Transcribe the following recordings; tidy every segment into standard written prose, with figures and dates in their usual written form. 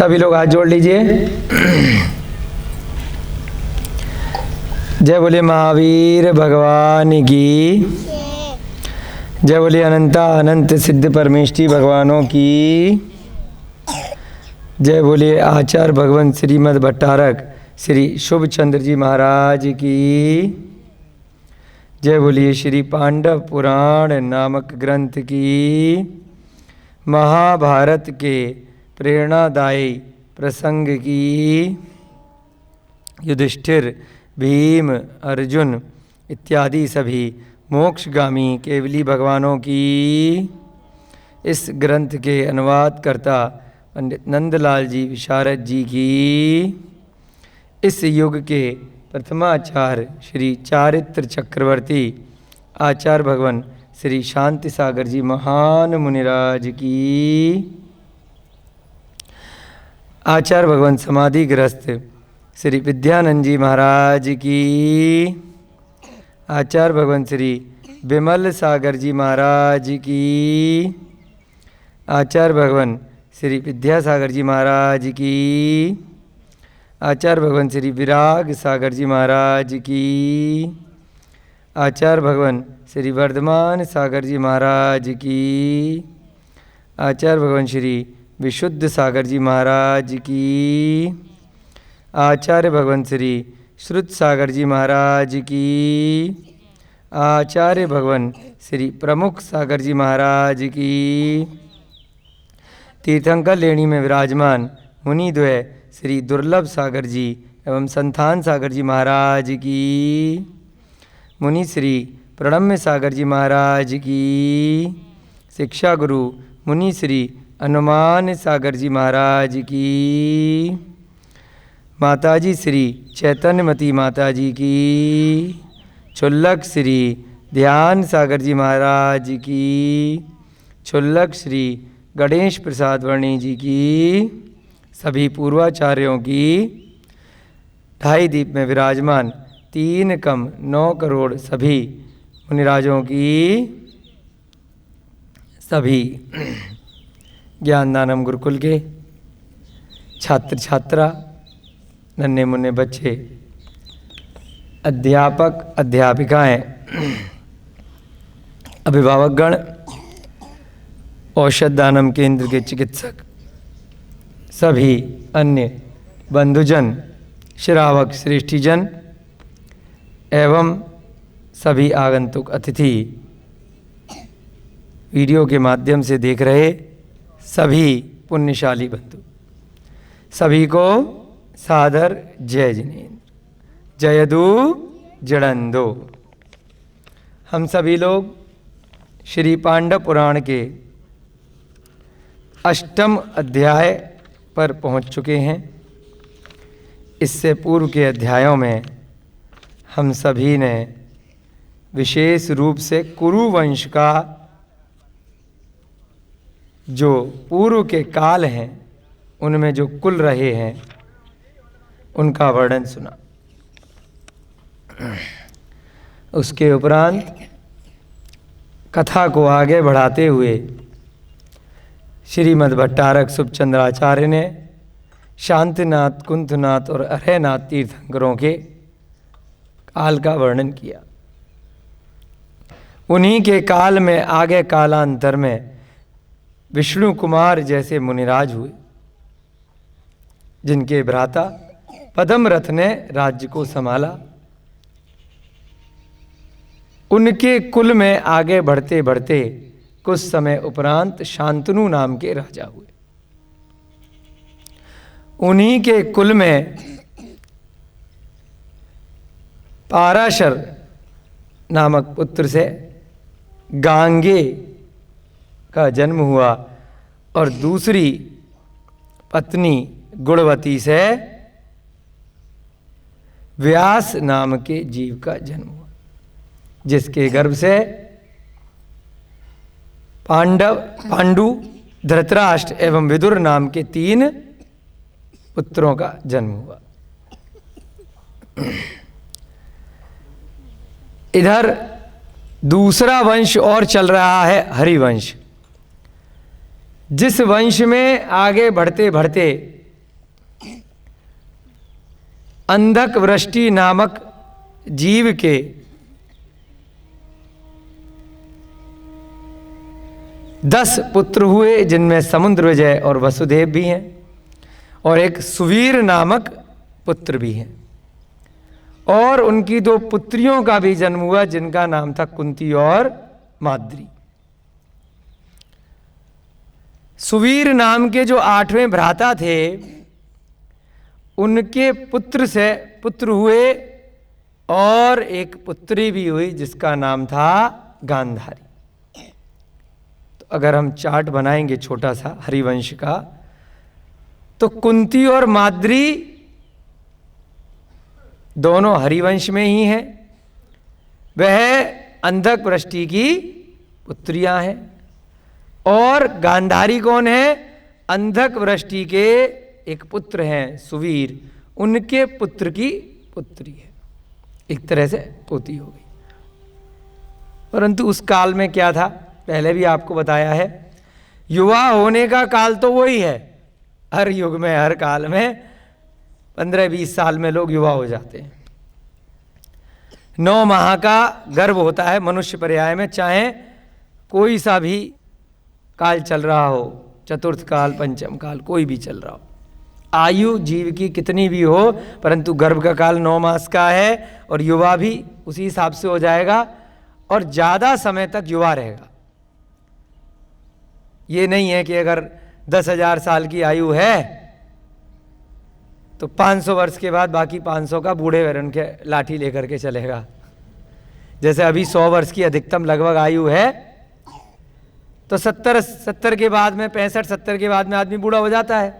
सभी लोग हाथ जोड़ लीजिए। जय बोले महावीर भगवान की, जय बोले अनंता अनंत सिद्ध परमेष्ठी भगवानों की, जय बोले आचार्य भगवान श्रीमद् भट्टारक श्री शुभ चंद्र जी महाराज की, जय बोलिए श्री पांडव पुराण नामक ग्रंथ की, महाभारत के प्रेरणादायी प्रसंग की, युधिष्ठिर भीम अर्जुन इत्यादि सभी मोक्षगामी केवली भगवानों की, इस ग्रंथ के अनुवादकर्ता पंडित नंदलाल जी विशारद जी की, इस युग के प्रथमाचार्य श्री चारित्र चक्रवर्ती आचार्य भगवान श्री शांति सागर जी महान मुनिराज की, आचार्य भगवान समाधि ग्रस्त श्री विद्यानंद जी महाराज की, आचार्य भगवान श्री विमल सागर जी महाराज की, आचार्य भगवान श्री विद्यासागर जी महाराज की, आचार्य भगवान श्री विराग सागर जी महाराज की, आचार्य भगवान श्री वर्धमान सागर जी महाराज की, आचार्य भगवान श्री विशुद्ध सागर जी महाराज की, आचार्य भगवान श्री श्रुत सागर जी महाराज की, आचार्य भगवान श्री प्रमुख सागर जी महाराज की, तीर्थंकर लेणी में विराजमान मुनिद्वय श्री दुर्लभ सागर जी एवं संतान सागर जी महाराज की, मुनि श्री प्रणम्य सागर जी महाराज की, शिक्षा गुरु मुनि श्री अनुमान सागर जी महाराज की, माताजी श्री चैतन्यमती माताजी की, छुल्लक श्री ध्यान सागर जी महाराज की, छुल्लक श्री गणेश प्रसाद वर्णी जी की, सभी पूर्वाचार्यों की, ढाई दीप में विराजमान 3,9 करोड़ सभी मुनिराजों की, सभी ज्ञानदानम गुरुकुल के छात्र छात्रा, नन्हे मुन्ने बच्चे, अध्यापक अध्यापिकाएं, अभिभावकगण, औषध दानम केंद्र के चिकित्सक, सभी अन्य बंधुजन, श्रावक श्रेष्ठीजन एवं सभी आगंतुक अतिथि, वीडियो के माध्यम से देख रहे सभी पुण्यशाली बंधु, सभी को सादर जय जिनेन्द्र, जयदु जड़ंदो। हम सभी लोग श्री पांडव पुराण के 8वें अध्याय पर पहुंच चुके हैं। इससे पूर्व के अध्यायों में हम सभी ने विशेष रूप से कुरु वंश का जो पूर्व के काल हैं उनमें जो कुल रहे हैं उनका वर्णन सुना। उसके उपरांत कथा को आगे बढ़ाते हुए श्रीमद् भट्टारक सुबचंद्राचार्य ने शांतिनाथ, कुंथनाथ और अरहनाथ तीर्थंकरों के काल का वर्णन किया। उन्हीं के काल में आगे कालांतर में विष्णु कुमार जैसे मुनिराज हुए, जिनके भ्राता पद्मरथ ने राज्य को संभाला। उनके कुल में आगे बढ़ते बढ़ते कुछ समय उपरांत शांतनु नाम के राजा हुए। उन्हीं के कुल में पाराशर नामक पुत्र से गांगे का जन्म हुआ और दूसरी पत्नी गुणवती से व्यास नाम के जीव का जन्म हुआ, जिसके गर्भ से पांडु, धृतराष्ट्र एवं विदुर नाम के 3 पुत्रों का जन्म हुआ। इधर दूसरा वंश और चल रहा है, हरिवंश, जिस वंश में आगे बढ़ते बढ़ते अंधक वृष्टि नामक जीव के 10 पुत्र हुए, जिनमें समुद्र विजय और वसुदेव भी हैं, और एक सुवीर नामक पुत्र भी हैं। और उनकी 2 पुत्रियों का भी जन्म हुआ, जिनका नाम था कुंती और माद्री। सुवीर नाम के जो 8वें भ्राता थे, उनके पुत्र हुए और एक पुत्री भी हुई, जिसका नाम था गांधारी। तो अगर हम चार्ट बनाएंगे छोटा सा हरिवंश का, तो कुंती और माद्री दोनों हरिवंश में ही हैं। वह अंधक वृष्टि की पुत्रियां हैं। और गांधारी कौन है? अंधक वृष्टि के एक पुत्र हैं सुवीर, उनके पुत्र की पुत्री है, एक तरह से पोती हो गई। परंतु उस काल में क्या था, पहले भी आपको बताया है, युवा होने का काल तो वही है। हर युग में, हर काल में 15-20 साल में लोग युवा हो जाते हैं। 9 माह का गर्भ होता है मनुष्य पर्याय में, चाहे कोई सा भी काल चल रहा हो, चतुर्थ काल, पंचम काल, कोई भी चल रहा हो। आयु जीव की कितनी भी हो, परंतु गर्भ का काल 9 मास का है, और युवा भी उसी हिसाब से हो जाएगा, और ज़्यादा समय तक युवा रहेगा। ये नहीं है कि अगर 10,000 साल की आयु है तो 500 वर्ष के बाद बाकी 500 का बूढ़े वरण के लाठी लेकर के चलेगा। जैसे अभी 100 वर्ष की अधिकतम लगभग आयु है, तो 70 के बाद में, 65-70 के बाद में आदमी बूढ़ा हो जाता है।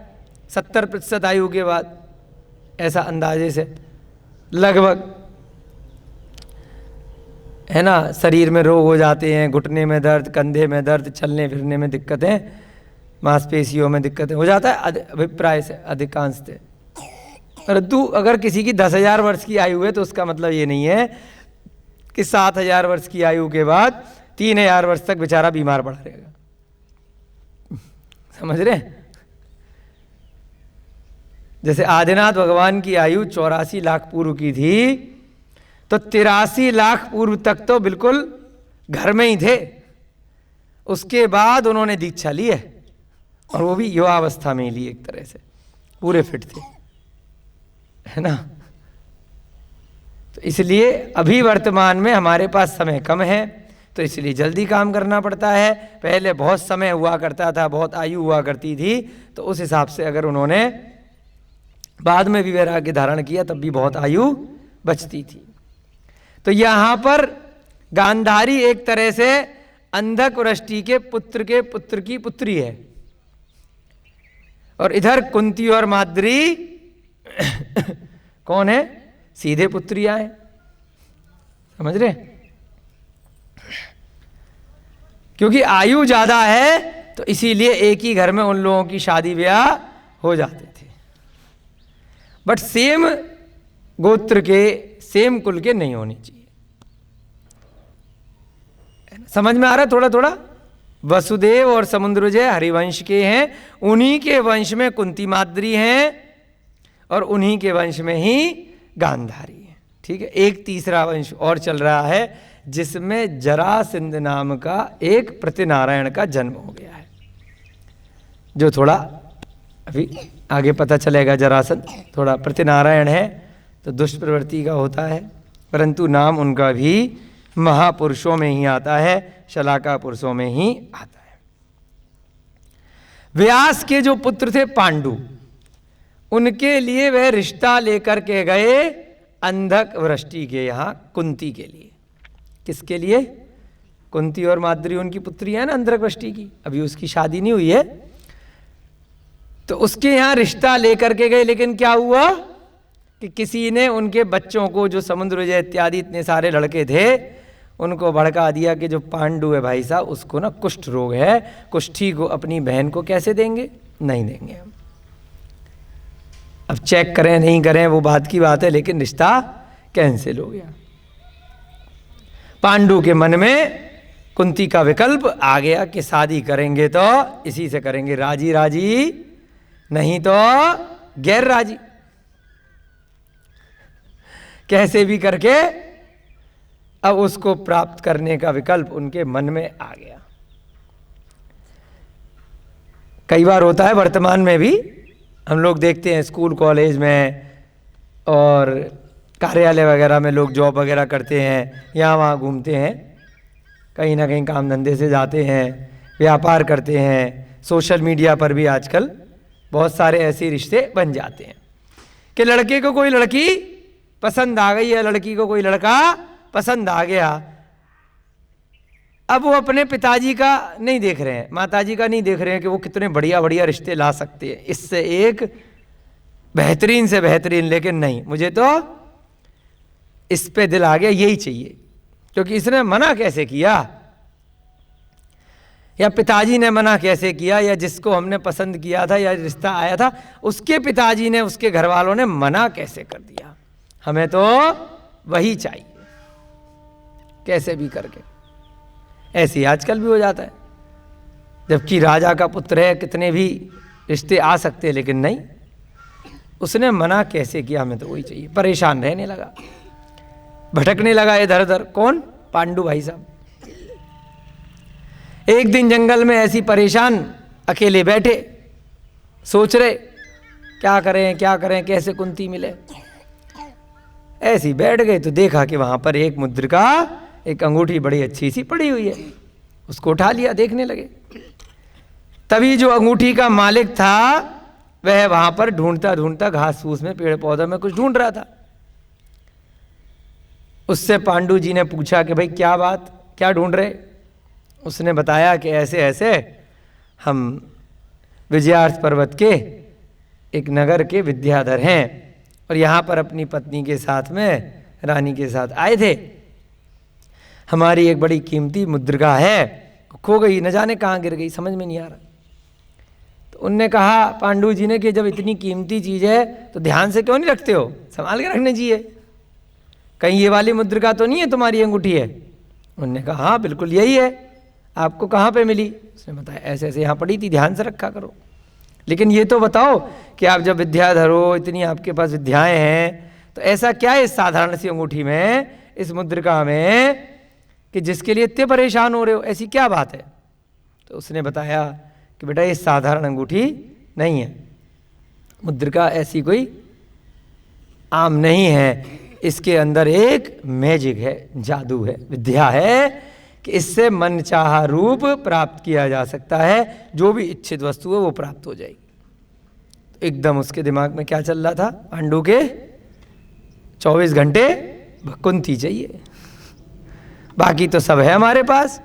70% आयु के बाद, ऐसा अंदाजे से लगभग, है ना। शरीर में रोग हो जाते हैं, घुटने में दर्द, कंधे में दर्द, चलने फिरने में दिक्कतें, मांसपेशियों में दिक्कतें हो जाता है अभिप्राय से, अधिकांश से। परंतु अगर किसी की 10,000 वर्ष की आयु है, तो उसका मतलब ये नहीं है कि 7,000 वर्ष की आयु के बाद 3,000 वर्ष तक बेचारा बीमार पड़ा रहेगा। समझ रहे? जैसे आदिनाथ भगवान की आयु 84 लाख पूर्व की थी, तो 83 लाख पूर्व तक तो बिल्कुल घर में ही थे। उसके बाद उन्होंने दीक्षा ली है, और वो भी युवावस्था में ही ली, एक तरह से पूरे फिट थे, है ना। तो इसलिए अभी वर्तमान में हमारे पास समय कम है, तो इसलिए जल्दी काम करना पड़ता है। पहले बहुत समय हुआ करता था, बहुत आयु हुआ करती थी, तो उस हिसाब से अगर उन्होंने बाद में भी वैराग्य धारण किया, तब भी बहुत आयु बचती थी। तो यहाँ पर गांधारी एक तरह से अंधक वृष्टि के पुत्र की पुत्री है, और इधर कुंती और माद्री कौन है? सीधे पुत्रियां हैं। समझ रहे? क्योंकि आयु ज्यादा है, तो इसीलिए एक ही घर में उन लोगों की शादी ब्याह हो जाते थे, बट सेम गोत्र के, सेम कुल के नहीं होनी चाहिए। समझ में आ रहा है थोड़ा थोड़ा? वसुदेव और समुद्रजय हरिवंश के हैं, उन्हीं के वंश में कुंती माद्री हैं, और उन्हीं के वंश में ही गांधारी है। ठीक है। एक तीसरा वंश और चल रहा है, जिसमें जरासंध नाम का एक प्रतिनारायण का जन्म हो गया है, जो थोड़ा अभी आगे पता चलेगा। जरासंध थोड़ा प्रतिनारायण है, तो दुष्ट प्रवृत्ति का होता है, परंतु नाम उनका भी महापुरुषों में ही आता है, शलाका पुरुषों में ही आता है। व्यास के जो पुत्र थे पांडु, उनके लिए वह रिश्ता लेकर के गए अंधक वृष्टि के यहाँ, कुंती के लिए। किसके लिए? कुंती और माद्री उनकी पुत्री है ना, अंधक वृष्टि की, अभी उसकी शादी नहीं हुई है, तो उसके यहाँ रिश्ता लेकर के गए। लेकिन क्या हुआ कि किसी ने उनके बच्चों को, जो समुद्रजय इत्यादि इतने सारे लड़के थे, उनको भड़का दिया कि जो पांडु है भाई साहब, उसको ना कुष्ठ रोग है, कुष्ठी को अपनी बहन को कैसे देंगे? नहीं देंगे हम। अब चेक करें नहीं करें वो बात की बात है, लेकिन रिश्ता कैंसिल हो गया। पांडु के मन में कुंती का विकल्प आ गया कि शादी करेंगे तो इसी से करेंगे, राजी राजी, नहीं तो गैर राजी। कैसे भी करके अब उसको प्राप्त करने का विकल्प उनके मन में आ गया। कई बार होता है वर्तमान में भी, हम लोग देखते हैं स्कूल कॉलेज में और कार्यालय वगैरह में लोग जॉब वगैरह करते हैं, यहाँ वहाँ घूमते हैं, कहीं ना कहीं काम धंधे से जाते हैं, व्यापार करते हैं। सोशल मीडिया पर भी आजकल बहुत सारे ऐसे रिश्ते बन जाते हैं कि लड़के को कोई लड़की पसंद आ गई है, लड़की को कोई लड़का पसंद आ गया। अब वो अपने पिताजी का नहीं देख रहे हैं, माताजी का नहीं देख रहे हैं कि वो कितने बढ़िया बढ़िया रिश्ते ला सकते हैं, इससे एक बेहतरीन से बेहतरीन, लेकिन नहीं, मुझे तो इस पे दिल आ गया, यही चाहिए। क्योंकि इसने मना कैसे किया, या पिताजी ने मना कैसे किया, या जिसको हमने पसंद किया था या रिश्ता आया था उसके पिताजी ने, उसके घर वालों ने मना कैसे कर दिया, हमें तो वही चाहिए कैसे भी करके। ऐसे आजकल भी हो जाता है, जबकि राजा का पुत्र है, कितने भी रिश्ते आ सकते हैं, लेकिन नहीं, उसने मना कैसे किया, हमें तो वही चाहिए। परेशान रहने लगा, भटकने लगा इधर उधर। कौन? पांडु भाई साहब। एक दिन जंगल में ऐसी परेशान अकेले बैठे, सोच रहे क्या करें क्या करें, कैसे कुंती मिले। ऐसे ही बैठ गए तो देखा कि वहां पर एक मुद्रिका, एक अंगूठी बड़ी अच्छी सी पड़ी हुई है, उसको उठा लिया, देखने लगे। तभी जो अंगूठी का मालिक था वह वहां पर ढूंढता ढूंढता घास फूस में, पेड़ पौधों में कुछ ढूंढ रहा था। उससे पांडु जी ने पूछा कि भाई क्या बात, क्या ढूंढ रहे? उसने बताया कि ऐसे ऐसे हम विजयार्थ पर्वत के एक नगर के विद्याधर हैं और यहाँ पर अपनी पत्नी के साथ में, रानी के साथ आए थे। हमारी एक बड़ी कीमती मुद्रिका है, खो गई, न जाने कहाँ गिर गई, समझ में नहीं आ रहा। तो उनने कहा पांडु जी ने कि जब इतनी कीमती चीज़ है तो ध्यान से क्यों नहीं रखते हो, संभाल के रखने चाहिए, कहीं ये वाली मुद्रिका तो नहीं है तुम्हारी अंगूठी है? उनने कहा हाँ बिल्कुल यही है, आपको कहाँ पे मिली? उसने बताया ऐसे ऐसे यहाँ पड़ी थी, ध्यान से रखा करो। लेकिन ये तो बताओ कि आप जब विद्याधर हो, इतनी आपके पास विद्याएं हैं, तो ऐसा क्या है इस साधारण सी अंगूठी में, इस मुद्रिका में, कि जिसके लिए इतने परेशान हो रहे हो, ऐसी क्या बात है? तो उसने बताया कि बेटा ये साधारण अंगूठी नहीं है, मुद्रिका ऐसी कोई आम नहीं है, इसके अंदर एक मैजिक है, जादू है, विद्या है कि इससे मनचाहा रूप प्राप्त किया जा सकता है, जो भी इच्छित वस्तु है वो प्राप्त हो जाएगी। तो एकदम उसके दिमाग में क्या चल रहा था, पांडु के 24 घंटे कुंती चाहिए, बाकी तो सब है हमारे पास,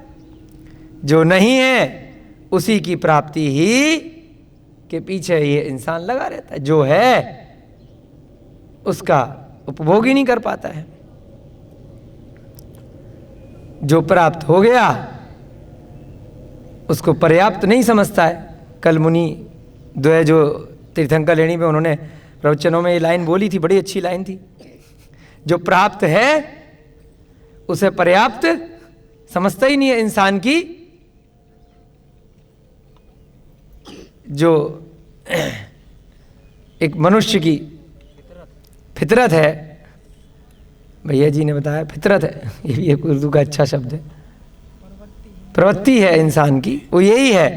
जो नहीं है उसी की प्राप्ति ही के पीछे ये इंसान लगा रहता है, जो है उसका उपभोग ही नहीं कर पाता है। जो प्राप्त हो गया उसको पर्याप्त नहीं समझता है। कल मुनि द्वय जो तीर्थंकर लेणी में उन्होंने प्रवचनों में ये लाइन बोली थी, बड़ी अच्छी लाइन थी, जो प्राप्त है उसे पर्याप्त समझता ही नहीं है। इंसान की जो एक मनुष्य की फितरत है, भैया जी ने बताया फितरत है, ये भी एक उर्दू का अच्छा शब्द है, प्रवृत्ति है इंसान की, वो यही है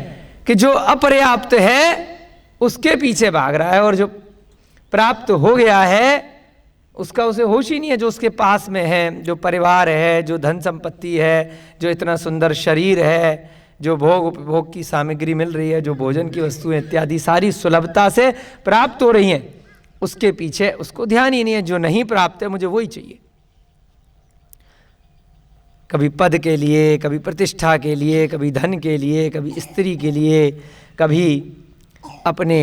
कि जो अपर्याप्त है उसके पीछे भाग रहा है, और जो प्राप्त हो गया है उसका उसे होश ही नहीं है। जो उसके पास में है, जो परिवार है, जो धन संपत्ति है, जो इतना सुंदर शरीर है, जो भोग उपभोग की सामग्री मिल रही है, जो भोजन की वस्तुएं इत्यादि सारी सुलभता से प्राप्त हो रही हैं, उसके पीछे उसको ध्यान ही नहीं है। जो नहीं प्राप्त है मुझे वही चाहिए, कभी पद के लिए, कभी प्रतिष्ठा के लिए, कभी धन के लिए, कभी स्त्री के लिए, कभी अपने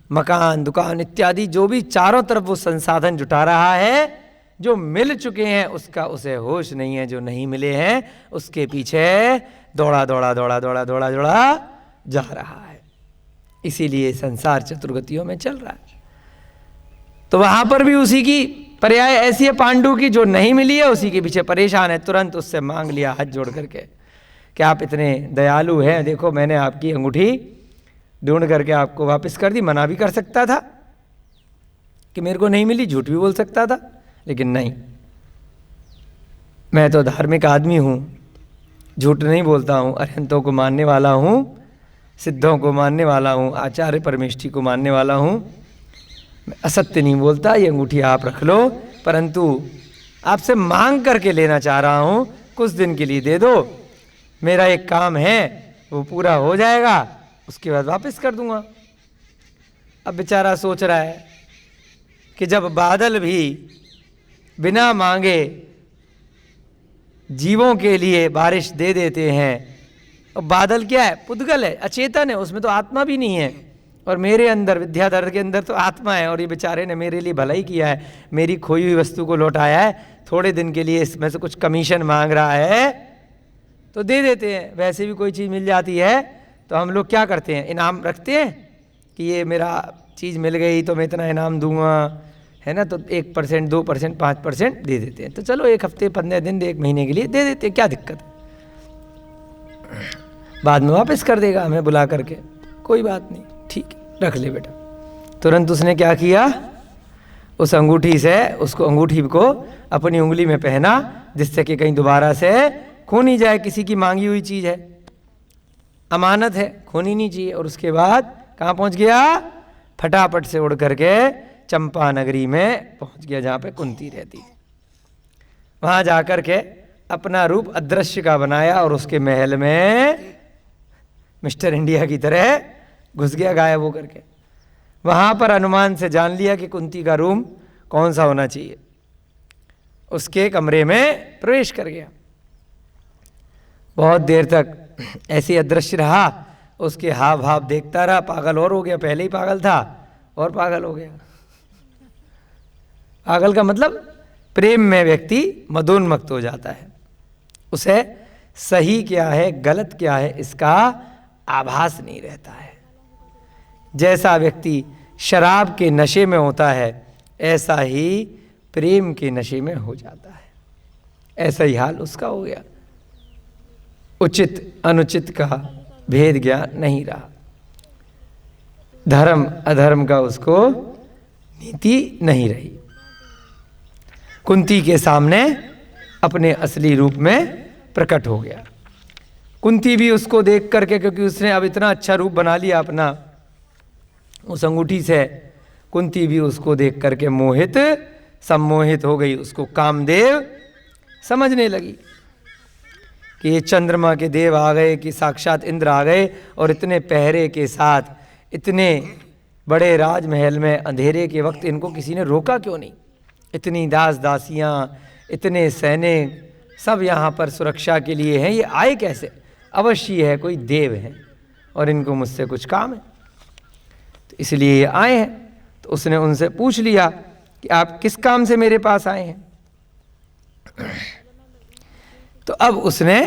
मकान दुकान इत्यादि, जो भी चारों तरफ वो संसाधन जुटा रहा है। जो मिल चुके हैं उसका उसे होश नहीं है, जो नहीं मिले हैं उसके पीछे दौड़ा दौड़ा दौड़ा दौड़ा दौड़ा दौड़ा जा रहा है। इसीलिए संसार चतुर्गतियों में चल रहा है। तो वहां पर भी उसी की पर्याय ऐसी है पांडु की, जो नहीं मिली है उसी के पीछे परेशान है। तुरंत उससे मांग लिया हाथ जोड़ करके कि आप इतने दयालु हैं, देखो मैंने आपकी अंगूठी ढूंढ करके आपको वापस कर दी। मना भी कर सकता था कि मेरे को नहीं मिली, झूठ भी बोल सकता था, लेकिन नहीं, मैं तो धार्मिक आदमी हूँ, झूठ नहीं बोलता हूँ, अरहंतों को मानने वाला हूँ, सिद्धों को मानने वाला हूँ, आचार्य परमेष्ठी को मानने वाला हूँ, मैं असत्य नहीं बोलता, ये अंगूठी आप रख लो, परंतु आपसे मांग करके लेना चाह रहा हूँ, कुछ दिन के लिए दे दो, मेरा एक काम है वो पूरा हो जाएगा, उसके बाद वापस कर दूंगा। अब बेचारा सोच रहा है कि जब बादल भी बिना मांगे जीवों के लिए बारिश दे देते हैं, और बादल क्या है, पुद्गल है, अचेतन है, उसमें तो आत्मा भी नहीं है, और मेरे अंदर विद्याधर के अंदर तो आत्मा है, और ये बेचारे ने मेरे लिए भलाई किया है, मेरी खोई हुई वस्तु को लौटाया है, थोड़े दिन के लिए इसमें से कुछ कमीशन मांग रहा है तो दे देते हैं। वैसे भी कोई चीज़ मिल जाती है तो हम लोग क्या करते हैं, इनाम रखते हैं कि ये मेरा चीज़ मिल गई तो मैं इतना इनाम दूंगा, है ना, तो 1%, 2%, 5% दे देते हैं। तो चलो 1 हफ्ते, 15 दिन, 1 महीने के लिए दे देते हैं, क्या दिक्कत है, बाद में वापस कर देगा हमें बुला करके, कोई बात नहीं, ठीक है, रख ले बेटा। तुरंत उसने क्या किया, उस अंगूठी से उसको अंगूठी को अपनी उंगली में पहना, जिससे कि कहीं दोबारा से खो नहीं जाए, किसी की मांगी हुई चीज़ है, अमानत है, खोनी नहीं चाहिए। और उसके बाद कहाँ पहुँच गया, फटाफट से उड़ करके चंपा नगरी में पहुँच गया, जहाँ पे कुंती रहती थी। वहाँ जा कर के अपना रूप अदृश्य का बनाया और उसके महल में मिस्टर इंडिया की तरह घुस गया, गायब हो करके। वहाँ पर अनुमान से जान लिया कि कुंती का रूम कौन सा होना चाहिए, उसके कमरे में प्रवेश कर गया। बहुत देर तक ऐसे अदृश्य रहा, उसके हाव भाव देखता रहा, पागल और हो गया, पहले ही पागल था और पागल हो गया। पागल का मतलब प्रेम में व्यक्ति मदोन्मत्त हो जाता है, उसे सही क्या है गलत क्या है इसका आभास नहीं रहता है। जैसा व्यक्ति शराब के नशे में होता है, ऐसा ही प्रेम के नशे में हो जाता है, ऐसा ही हाल उसका हो गया। उचित अनुचित का भेद ज्ञान नहीं रहा, धर्म अधर्म का उसको नीति नहीं रही। कुंती के सामने अपने असली रूप में प्रकट हो गया। कुंती भी उसको देख करके, क्योंकि उसने अब इतना अच्छा रूप बना लिया अपना उस अंगूठी से, कुंती भी उसको देख करके मोहित सम्मोहित हो गई, उसको कामदेव समझने लगी कि ये चंद्रमा के देव आ गए, कि साक्षात इंद्र आ गए, और इतने पहरे के साथ इतने बड़े राजमहल में अंधेरे के वक्त इनको किसी ने रोका क्यों नहीं। इतनी दास दासियाँ, इतने सैनिक सब यहाँ पर सुरक्षा के लिए हैं, ये आए कैसे, अवश्य है कोई देव है और इनको मुझसे कुछ काम है, तो इसलिए ये आए हैं। तो उसने उनसे पूछ लिया कि आप किस काम से मेरे पास आए हैं। तो अब उसने,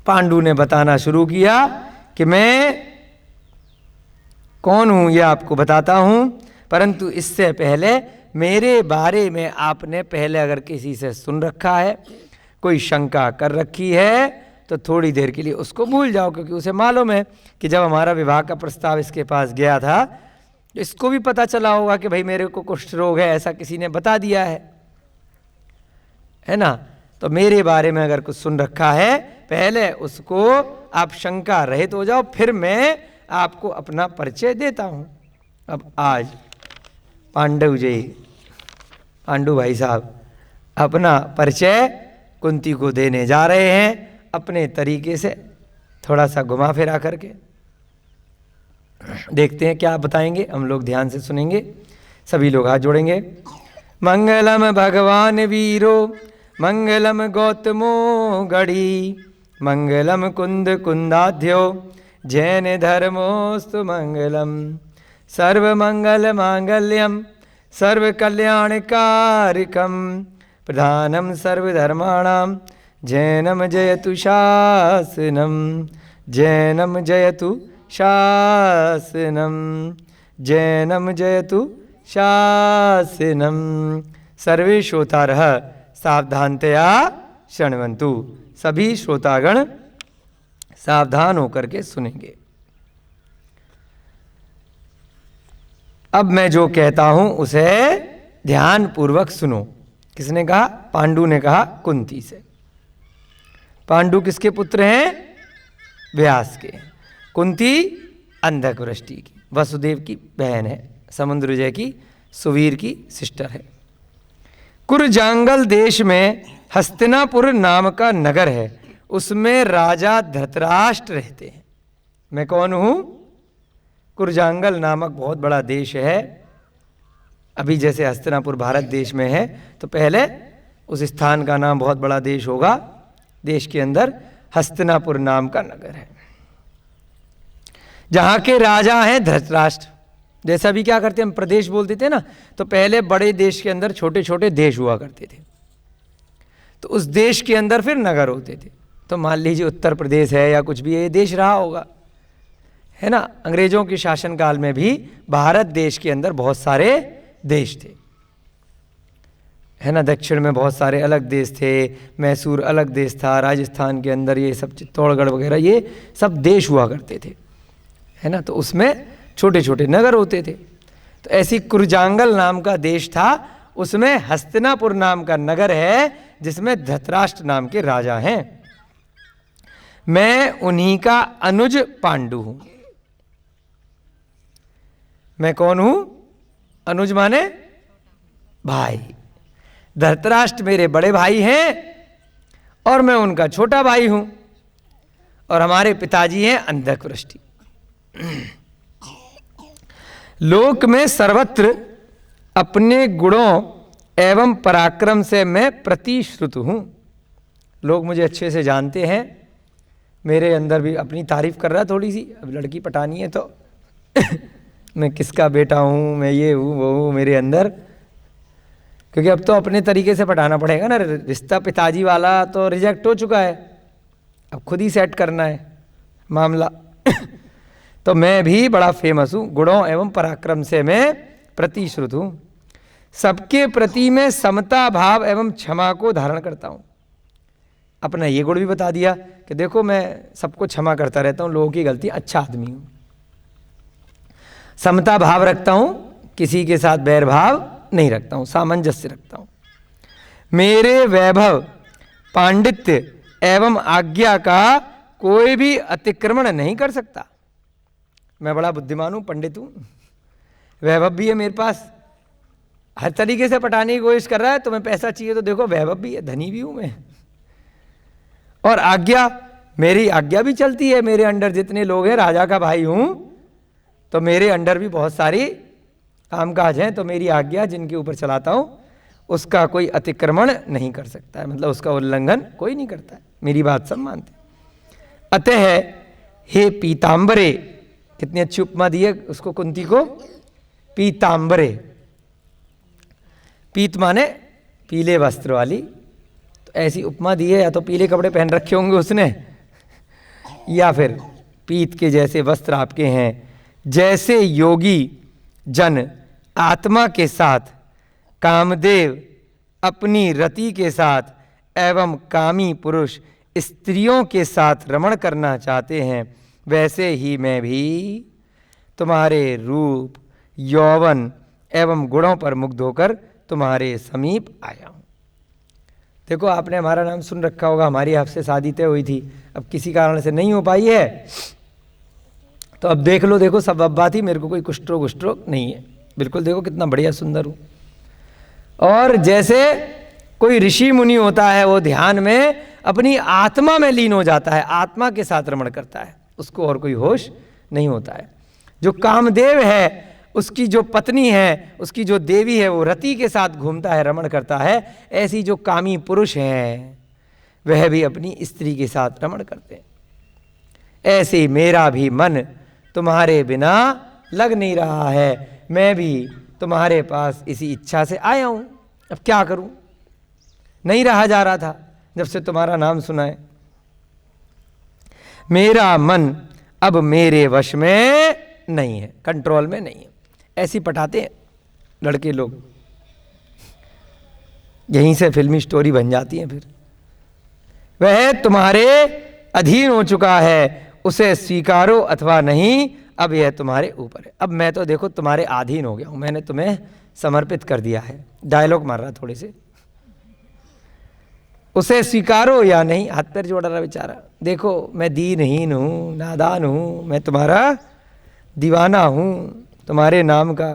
पांडु ने बताना शुरू किया कि मैं कौन हूँ ये आपको बताता हूँ, परंतु इससे पहले मेरे बारे में आपने पहले अगर किसी से सुन रखा है, कोई शंका कर रखी है, तो थोड़ी देर के लिए उसको भूल जाओ, क्योंकि उसे मालूम है कि जब हमारा विवाह का प्रस्ताव इसके पास गया था, तो इसको भी पता चला होगा कि भाई मेरे को कुष्ठ रोग है, ऐसा किसी ने बता दिया है ना। तो मेरे बारे में अगर कुछ सुन रखा है, पहले उसको आप शंका रहित हो जाओ, फिर मैं आपको अपना परिचय देता हूँ। अब आज पांडु भाई साहब अपना परिचय कुंती को देने जा रहे हैं, अपने तरीके से थोड़ा सा घुमा फिरा करके। देखते हैं क्या बताएंगे, हम लोग ध्यान से सुनेंगे, सभी लोग हाथ जोड़ेंगे। मंगलम भगवान वीरो, मंगलम गौतमो गढ़ी, मंगलम कुंद कुंदाध्यो, जैन धर्मोस्तु मंगलम। सर्वमंगल मांगल्यम सर्वकल्याणकारिकम, प्रधानम सर्वधर्माणां जैनम जयतु शासनम, जैनम जयतु शासनम, जैनम जयतु शासनम। सर्वे श्रोतारः सावधानतया शृण्वन्तु, सभी श्रोतागण सावधान होकर के सुनेंगे। अब मैं जो कहता हूं उसे ध्यान पूर्वक सुनो, किसने कहा? पांडु ने कहा कुंती से। पांडु किसके पुत्र हैं? व्यास के। कुंती अंधकवृष्टि की, वसुदेव की बहन है, समुद्रजय की, सुवीर की सिस्टर है। कुरजांगल देश में हस्तिनापुर नाम का नगर है, उसमें राजा धृतराष्ट्र रहते हैं। मैं कौन हूं? कुरजांगल नामक बहुत बड़ा देश है। अभी जैसे हस्तिनापुर भारत देश में है, तो पहले उस स्थान का नाम बहुत बड़ा देश होगा। देश के अंदर हस्तिनापुर नाम का नगर है, जहां के राजा हैं धृतराष्ट्र। जैसा भी क्या करते हम प्रदेश बोलते थे ना, तो पहले बड़े देश के अंदर छोटे छोटे देश हुआ करते थे, तो उस देश के अंदर फिर नगर होते थे। तो मान लीजिए उत्तर प्रदेश है या कुछ भी, ये देश रहा होगा, है ना। अंग्रेजों के शासनकाल में भी भारत देश के अंदर बहुत सारे देश थे, है ना। दक्षिण में बहुत सारे अलग देश थे, मैसूर अलग देश था, राजस्थान के अंदर ये सब चित्तौड़गढ़ वगैरह ये सब देश हुआ करते थे, है ना। तो उसमें छोटे छोटे नगर होते थे। तो ऐसी कुरजांगल नाम का देश था, उसमें हस्तिनापुर नाम का नगर है, जिसमें धृतराष्ट्र नाम के राजा हैं। मैं उन्हीं का अनुज पांडु हूं। मैं कौन हूं? अनुज माने भाई। धृतराष्ट्र मेरे बड़े भाई हैं और मैं उनका छोटा भाई हूं, और हमारे पिताजी हैं अंधकवृष्टि। लोक में सर्वत्र अपने गुणों एवं पराक्रम से मैं प्रतिश्रुत हूं। लोग मुझे अच्छे से जानते हैं। मेरे अंदर भी अपनी तारीफ कर रहा है थोड़ी सी, अब लड़की पटानी है तो मैं किसका बेटा हूं, मैं ये हूं वो हूं मेरे अंदर, क्योंकि अब तो अपने तरीके से पटाना पड़ेगा ना। रिश्ता पिताजी वाला तो रिजेक्ट हो चुका है, अब खुद ही सेट करना है मामला। तो मैं भी बड़ा फेमस हूँ, गुणों एवं पराक्रम से मैं प्रतिश्रुत हूँ। सबके प्रति मैं समता भाव एवं क्षमा को धारण करता हूँ। अपना ये गुण भी बता दिया कि देखो मैं सबको क्षमा करता रहता हूँ, लोगों की गलती, अच्छा आदमी हूँ। समता भाव रखता हूँ, किसी के साथ बैर भाव नहीं रखता हूँ, सामंजस्य रखता हूँ। मेरे वैभव, पांडित्य एवं आज्ञा का कोई भी अतिक्रमण नहीं कर सकता। मैं बड़ा बुद्धिमान हूँ, पंडित हूँ, वैभव भी है मेरे पास, हर तरीके से पटाने की कोशिश कर रहा है। तो मैं पैसा चाहिए तो देखो वैभव भी है, धनी भी हूँ मैं। और आज्ञा, मेरी आज्ञा भी चलती है। मेरे अंडर जितने लोग हैं, राजा का भाई हूँ तो मेरे अंडर भी बहुत सारी कामकाज हैं, तो मेरी आज्ञा जिनके ऊपर चलाता हूँ उसका कोई अतिक्रमण नहीं कर सकता है, मतलब उसका उल्लंघन कोई नहीं करता है, मेरी बात सब मानते। अतः हे पीतांबरे, कितनी अच्छी उपमा दी है उसको कुंती को, पीतांबरे। पीत माने पीले वस्त्र वाली, तो ऐसी उपमा दी है, या तो पीले कपड़े पहन रखे होंगे उसने, या फिर पीत के जैसे वस्त्र आपके हैं। जैसे योगी जन आत्मा के साथ, कामदेव अपनी रति के साथ एवं कामी पुरुष स्त्रियों के साथ रमण करना चाहते हैं, वैसे ही मैं भी तुम्हारे रूप, यौवन एवं गुणों पर मुग्ध होकर तुम्हारे समीप आया हूँ। देखो आपने हमारा नाम सुन रखा होगा, हमारी आपसे शादी तय हुई थी, अब किसी कारण से नहीं हो पाई है, तो अब देख लो, देखो सब अब बात ही, मेरे को कोई कुष्ठ रोग नहीं है, बिल्कुल देखो कितना बढ़िया सुंदर हूँ। और जैसे कोई ऋषि मुनि होता है, वो ध्यान में अपनी आत्मा में लीन हो जाता है, आत्मा के साथ रमण करता है, उसको और कोई होश नहीं होता है। जो कामदेव है, उसकी जो पत्नी है, उसकी जो देवी है, वो रति के साथ घूमता है, रमण करता है। ऐसी जो कामी पुरुष हैं, वह भी अपनी स्त्री के साथ रमण करते हैं। ऐसे मेरा भी मन तुम्हारे बिना लग नहीं रहा है, मैं भी तुम्हारे पास इसी इच्छा से आया हूं। अब क्या करूं, नहीं रहा जा रहा था जब से तुम्हारा नाम सुना है। मेरा मन अब मेरे वश में नहीं है, कंट्रोल में नहीं है। ऐसी पटाते हैं लड़के लोग, यहीं से फिल्मी स्टोरी बन जाती है। फिर वह तुम्हारे अधीन हो चुका है, उसे स्वीकारो अथवा नहीं, अब यह तुम्हारे ऊपर है। अब मैं तो देखो तुम्हारे अधीन हो गया हूं, मैंने तुम्हें समर्पित कर दिया है। डायलॉग मार रहा थोड़े से, उसे स्वीकारो या नहीं। हाथ पैर जोड़ रहा बेचारा, देखो मैं दीनहीन हूँ, नादान हूँ, मैं तुम्हारा दीवाना हूँ, तुम्हारे नाम का,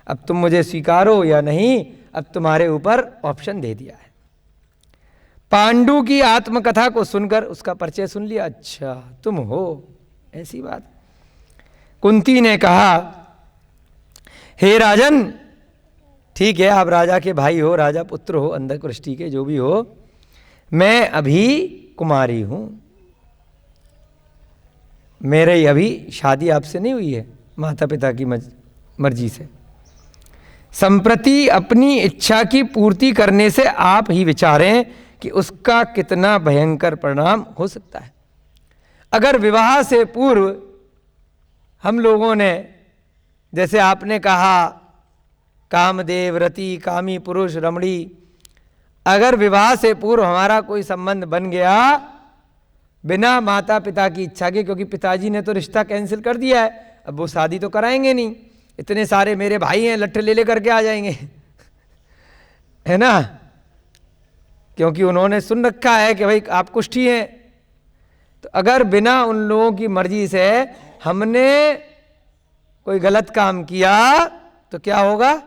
अब तुम मुझे स्वीकारो या नहीं, अब तुम्हारे ऊपर ऑप्शन दे दिया है। पांडु की आत्मकथा को सुनकर उसका परिचय सुन लिया, अच्छा तुम हो, ऐसी बात। कुंती ने कहा, हे राजन, ठीक है आप राजा के भाई हो, राजा पुत्र हो, अंधकृष्टि के जो भी हो, मैं अभी कुमारी हूं, मेरे अभी शादी आपसे नहीं हुई है, माता पिता की मर्जी से। संप्रति अपनी इच्छा की पूर्ति करने से आप ही विचारें कि उसका कितना भयंकर परिणाम हो सकता है। अगर विवाह से पूर्व हम लोगों ने, जैसे आपने कहा कामदेव, रति, कामी पुरुष, रमणी, अगर विवाह से पूर्व हमारा कोई संबंध बन गया बिना माता पिता की इच्छा के, क्योंकि पिताजी ने तो रिश्ता कैंसिल कर दिया है, अब वो शादी तो कराएंगे नहीं, इतने सारे मेरे भाई हैं लट्ठे ले लेकर के आ जाएंगे है ना, क्योंकि उन्होंने सुन रखा है कि भाई आप कुष्ठी हैं। तो अगर बिना उन लोगों की मर्जी से हमने कोई गलत काम किया तो क्या होगा,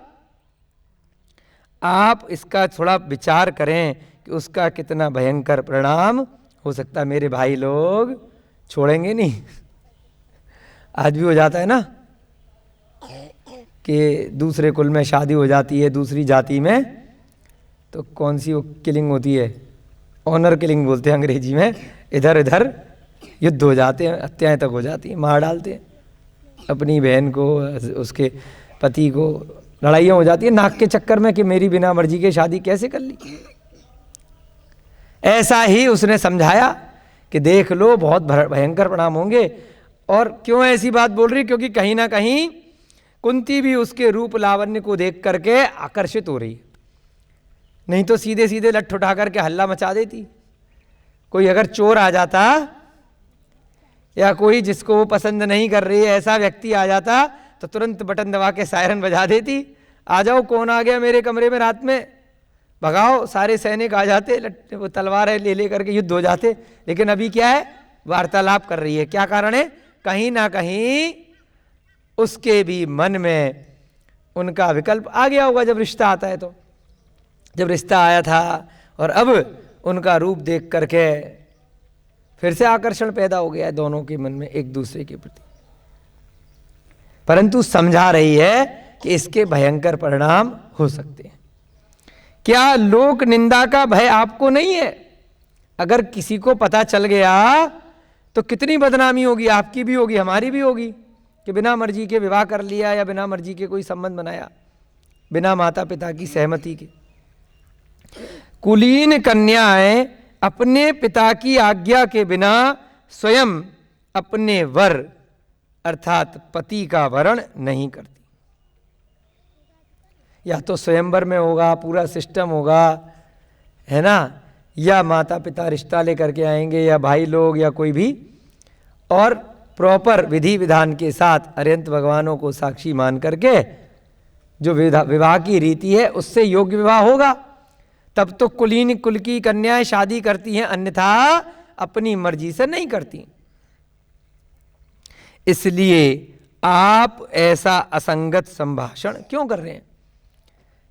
आप इसका थोड़ा विचार करें कि उसका कितना भयंकर परिणाम हो सकता है। मेरे भाई लोग छोड़ेंगे नहीं। आज भी हो जाता है ना कि दूसरे कुल में शादी हो जाती है, दूसरी जाति में, तो कौन सी वो किलिंग होती है, ऑनर किलिंग बोलते हैं अंग्रेजी में, इधर इधर युद्ध हो जाते हैं, हत्याएं तक हो जाती हैं, मार डालते हैं अपनी बहन को, उसके पति को, लड़ाइयाँ हो जाती है नाक के चक्कर में कि मेरी बिना मर्जी के शादी कैसे कर ली। ऐसा ही उसने समझाया कि देख लो बहुत भयंकर परिणाम होंगे। और क्यों ऐसी बात बोल रही, क्योंकि कहीं ना कहीं कुंती भी उसके रूप लावण्य को देख करके आकर्षित हो रही है, नहीं तो सीधे सीधे लठ उठा करके हल्ला मचा देती। कोई अगर चोर आ जाता या कोई जिसको वो पसंद नहीं कर रही है ऐसा व्यक्ति आ जाता तो तुरंत बटन दबा के सायरन बजा देती, आ जाओ कौन आ गया मेरे कमरे में रात में, भगाओ। सारे सैनिक आ जाते, वो तलवारें ले ले करके युद्ध हो जाते। लेकिन अभी क्या है, वार्तालाप कर रही है। क्या कारण है, कहीं ना कहीं उसके भी मन में उनका विकल्प आ गया होगा जब रिश्ता आता है। तो जब रिश्ता आया था और अब उनका रूप देख करके फिर से आकर्षण पैदा हो गया है दोनों के मन में एक दूसरे के प्रति, परंतु समझा रही है कि इसके भयंकर परिणाम हो सकते हैं। क्या लोक निंदा का भय आपको नहीं है? अगर किसी को पता चल गया तो कितनी बदनामी होगी, आपकी भी होगी, हमारी भी होगी, कि बिना मर्जी के विवाह कर लिया या बिना मर्जी के कोई संबंध बनाया बिना माता पिता की सहमति के। कुलीन कन्याएं अपने पिता की आज्ञा के बिना स्वयं अपने वर अर्थात पति का वरण नहीं करती। या तो स्वयंवर में होगा, पूरा सिस्टम होगा, है ना, या माता पिता रिश्ता लेकर के आएंगे या भाई लोग या कोई भी, और प्रॉपर विधि विधान के साथ अरिहंत भगवानों को साक्षी मान करके जो विवाह की रीति है उससे योग्य विवाह होगा। तब तो कुलीन कुल की कन्याएं शादी करती हैं, अन्यथा अपनी मर्जी से नहीं करती। इसलिए आप ऐसा असंगत संभाषण क्यों कर रहे हैं,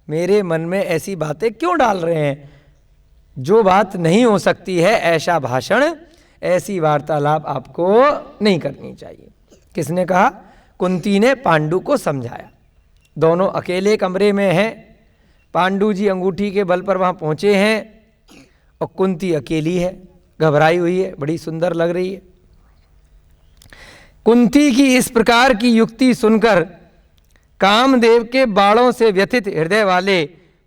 मेरे मन में ऐसी बातें क्यों डाल रहे हैं? जो बात नहीं हो सकती है ऐसा भाषण, ऐसी वार्तालाप आपको नहीं करनी चाहिए। किसने कहा? कुंती ने पांडु को समझाया। दोनों अकेले कमरे में हैं, पांडु जी अंगूठी के बल पर वहाँ पहुँचे हैं और कुंती अकेली है, घबराई हुई है, बड़ी सुंदर लग रही है। कुंती की इस प्रकार की युक्ति सुनकर कामदेव के बाणों से व्यथित हृदय वाले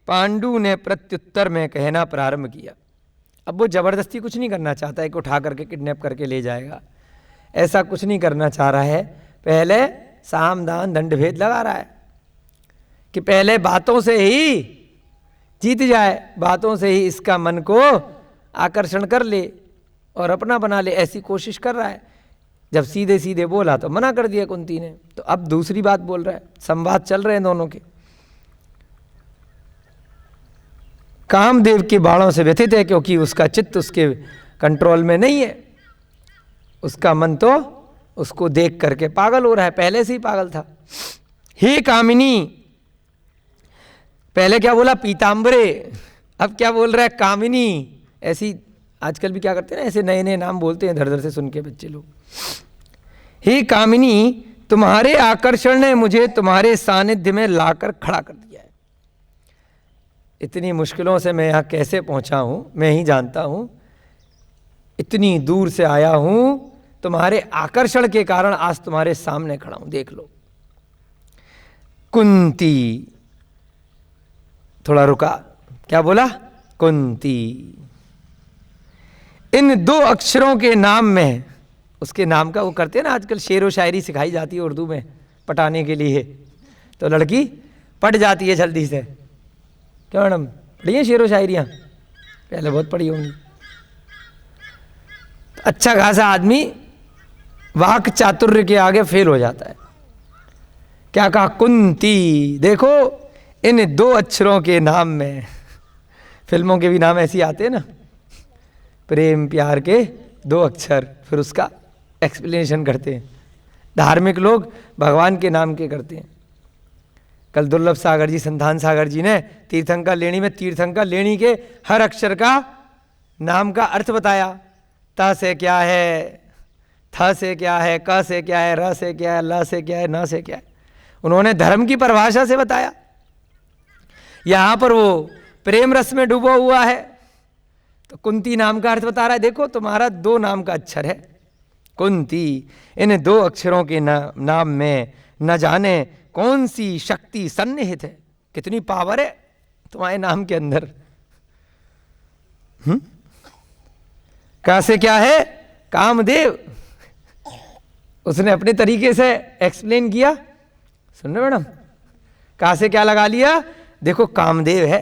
पांडु ने प्रत्युत्तर में कहना प्रारंभ किया। अब वो जबरदस्ती कुछ नहीं करना चाहता है कि उठा करके किडनैप करके ले जाएगा, ऐसा कुछ नहीं करना चाह रहा है। पहले साम दान दंड भेद लगा रहा है कि पहले बातों से ही जीत जाए, बातों से ही इसका मन को आकर्षण कर ले और अपना बना ले, ऐसी कोशिश कर रहा है। जब सीधे सीधे बोला तो मना कर दिया कुंती ने, तो अब दूसरी बात बोल रहा है। संवाद चल रहे हैं दोनों के। कामदेव के बाणों से व्यथित है, क्योंकि उसका चित्त उसके कंट्रोल में नहीं है। उसका मन तो उसको देख करके पागल हो रहा है, पहले से ही पागल था। हे कामिनी, पहले क्या बोला? पीतांबरे, अब क्या बोल रहा है? कामिनी। ऐसी आजकल भी क्या करते हैं ना, ऐसे नए नए नाम बोलते हैं धर धर से सुन के बच्चे लोग। हे कामिनी, तुम्हारे आकर्षण ने मुझे तुम्हारे सानिध्य में लाकर खड़ा कर दिया है। इतनी मुश्किलों से मैं यहाँ कैसे पहुँचा हूँ मैं ही जानता हूँ। इतनी दूर से आया हूँ, तुम्हारे आकर्षण के कारण आज तुम्हारे सामने खड़ा हूँ, देख लो। कुंती, थोड़ा रुका, क्या बोला? कुंती। इन दो अक्षरों के नाम में, उसके नाम का वो करते हैं ना आजकल, शेर व शायरी सिखाई जाती है उर्दू में पटाने के लिए, तो लड़की पट जाती है जल्दी से। क्या मैडम, पढ़ी है शेर व शायरियाँ? पहले बहुत पढ़ी होंगी। तो अच्छा खासा आदमी वाक चातुर्य के आगे फेल हो जाता है। क्या कहा? कुंती। देखो, इन दो अक्षरों के नाम में, फिल्मों के भी नाम ऐसे आते हैं ना, प्रेम प्यार के दो अक्षर, फिर उसका एक्सप्लेनेशन करते हैं। धार्मिक लोग भगवान के नाम के करते हैं। कल दुर्लभ सागर जी, संतान सागर जी ने तीर्थंकर लेणी में तीर्थंकर लेणी के हर अक्षर का नाम का अर्थ बताया। त से क्या है, थ से क्या है, क से क्या है, र से क्या है, ल से क्या है, न से क्या है। उन्होंने धर्म की परिभाषा से बताया। यहां पर वो प्रेम रस में डूबा हुआ है, तो कुंती नाम का अर्थ बता रहा है। देखो, तुम्हारा दो नाम का अक्षर है कुंती, इन दो अक्षरों के नाम में न जाने कौन सी शक्ति सन्निहित है, कितनी पावर है तुम्हारे नाम के अंदर। कैसे क्या है? कामदेव। उसने अपने तरीके से एक्सप्लेन किया। सुन रहे मैडम? कहां से क्या लगा लिया? देखो, कामदेव है।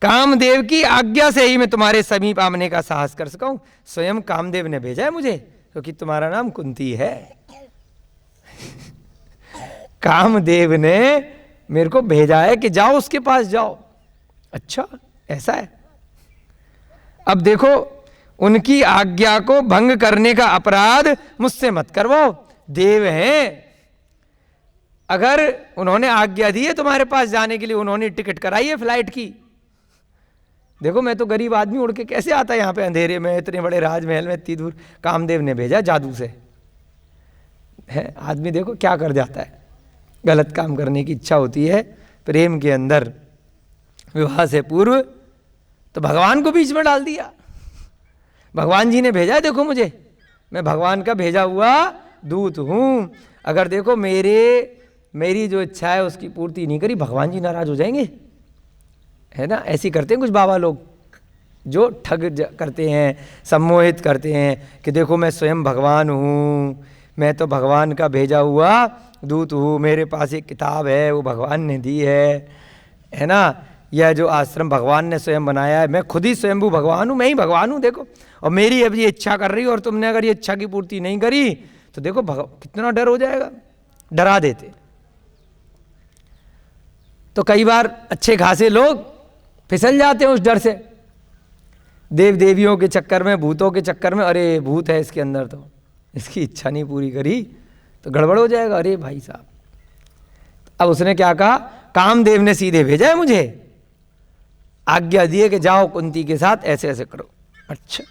कामदेव की आज्ञा से ही मैं तुम्हारे समीप आने का साहस कर सका हूं। स्वयं कामदेव ने भेजा है मुझे, क्योंकि तुम्हारा नाम कुंती है। कामदेव ने मेरे को भेजा है कि जाओ उसके पास जाओ। अच्छा, ऐसा है। अब देखो, उनकी आज्ञा को भंग करने का अपराध मुझसे मत करवाओ। देव हैं, अगर उन्होंने आज्ञा दी है तुम्हारे पास जाने के लिए, उन्होंने टिकट कराई है फ्लाइट की। देखो, मैं तो गरीब आदमी उड़ के कैसे आता है यहाँ पे अंधेरे में, इतने बड़े राजमहल में, इतनी दूर। कामदेव ने भेजा जादू से। है आदमी देखो क्या कर जाता है। गलत काम करने की इच्छा होती है प्रेम के अंदर, विवाह से पूर्व, तो भगवान को बीच में डाल दिया। भगवान जी ने भेजा है, देखो मुझे, मैं भगवान का भेजा हुआ दूत हूं। अगर देखो मेरी जो इच्छा है उसकी पूर्ति नहीं करी, भगवान जी नाराज हो जाएंगे। है ना? ऐसी करते हैं कुछ बाबा लोग, जो ठग करते हैं, सम्मोहित करते हैं कि देखो मैं स्वयं भगवान हूँ, मैं तो भगवान का भेजा हुआ दूत हूँ, मेरे पास एक किताब है वो भगवान ने दी है ना? यह जो आश्रम भगवान ने स्वयं बनाया है, मैं खुद ही स्वयंभू भगवान हूँ, मैं ही भगवान हूँ देखो। और मेरी अब ये इच्छा कर रही है, और तुमने अगर ये इच्छा की पूर्ति नहीं करी तो देखो कितना डर हो जाएगा। डरा देते। तो कई बार अच्छे खासे लोग फिसल जाते हैं उस डर से, देव देवियों के चक्कर में, भूतों के चक्कर में। अरे भूत है इसके अंदर, तो इसकी इच्छा नहीं पूरी करी तो गड़बड़ हो जाएगा। अरे भाई साहब, अब उसने क्या कहा? कामदेव ने सीधे भेजा है मुझे, आज्ञा दिए कि जाओ कुंती के साथ ऐसे ऐसे करो। अच्छा,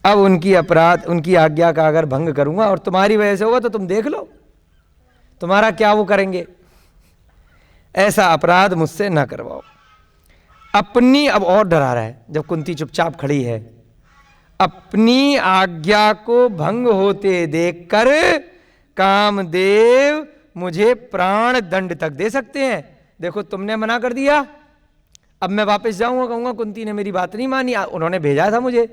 अब उनकी आज्ञा का अगर भंग करूंगा और तुम्हारी वजह से होगा तो तुम देख लो तुम्हारा क्या वो करेंगे। ऐसा अपराध मुझसे ना करवाओ। अपनी, अब और डरा रहा है जब कुंती चुपचाप खड़ी है, अपनी आज्ञा को भंग होते देखकर कामदेव मुझे प्राण दंड तक दे सकते हैं। देखो, तुमने मना कर दिया, अब मैं वापस जाऊंगा, कहूंगा कुंती ने मेरी बात नहीं मानी, उन्होंने भेजा था मुझे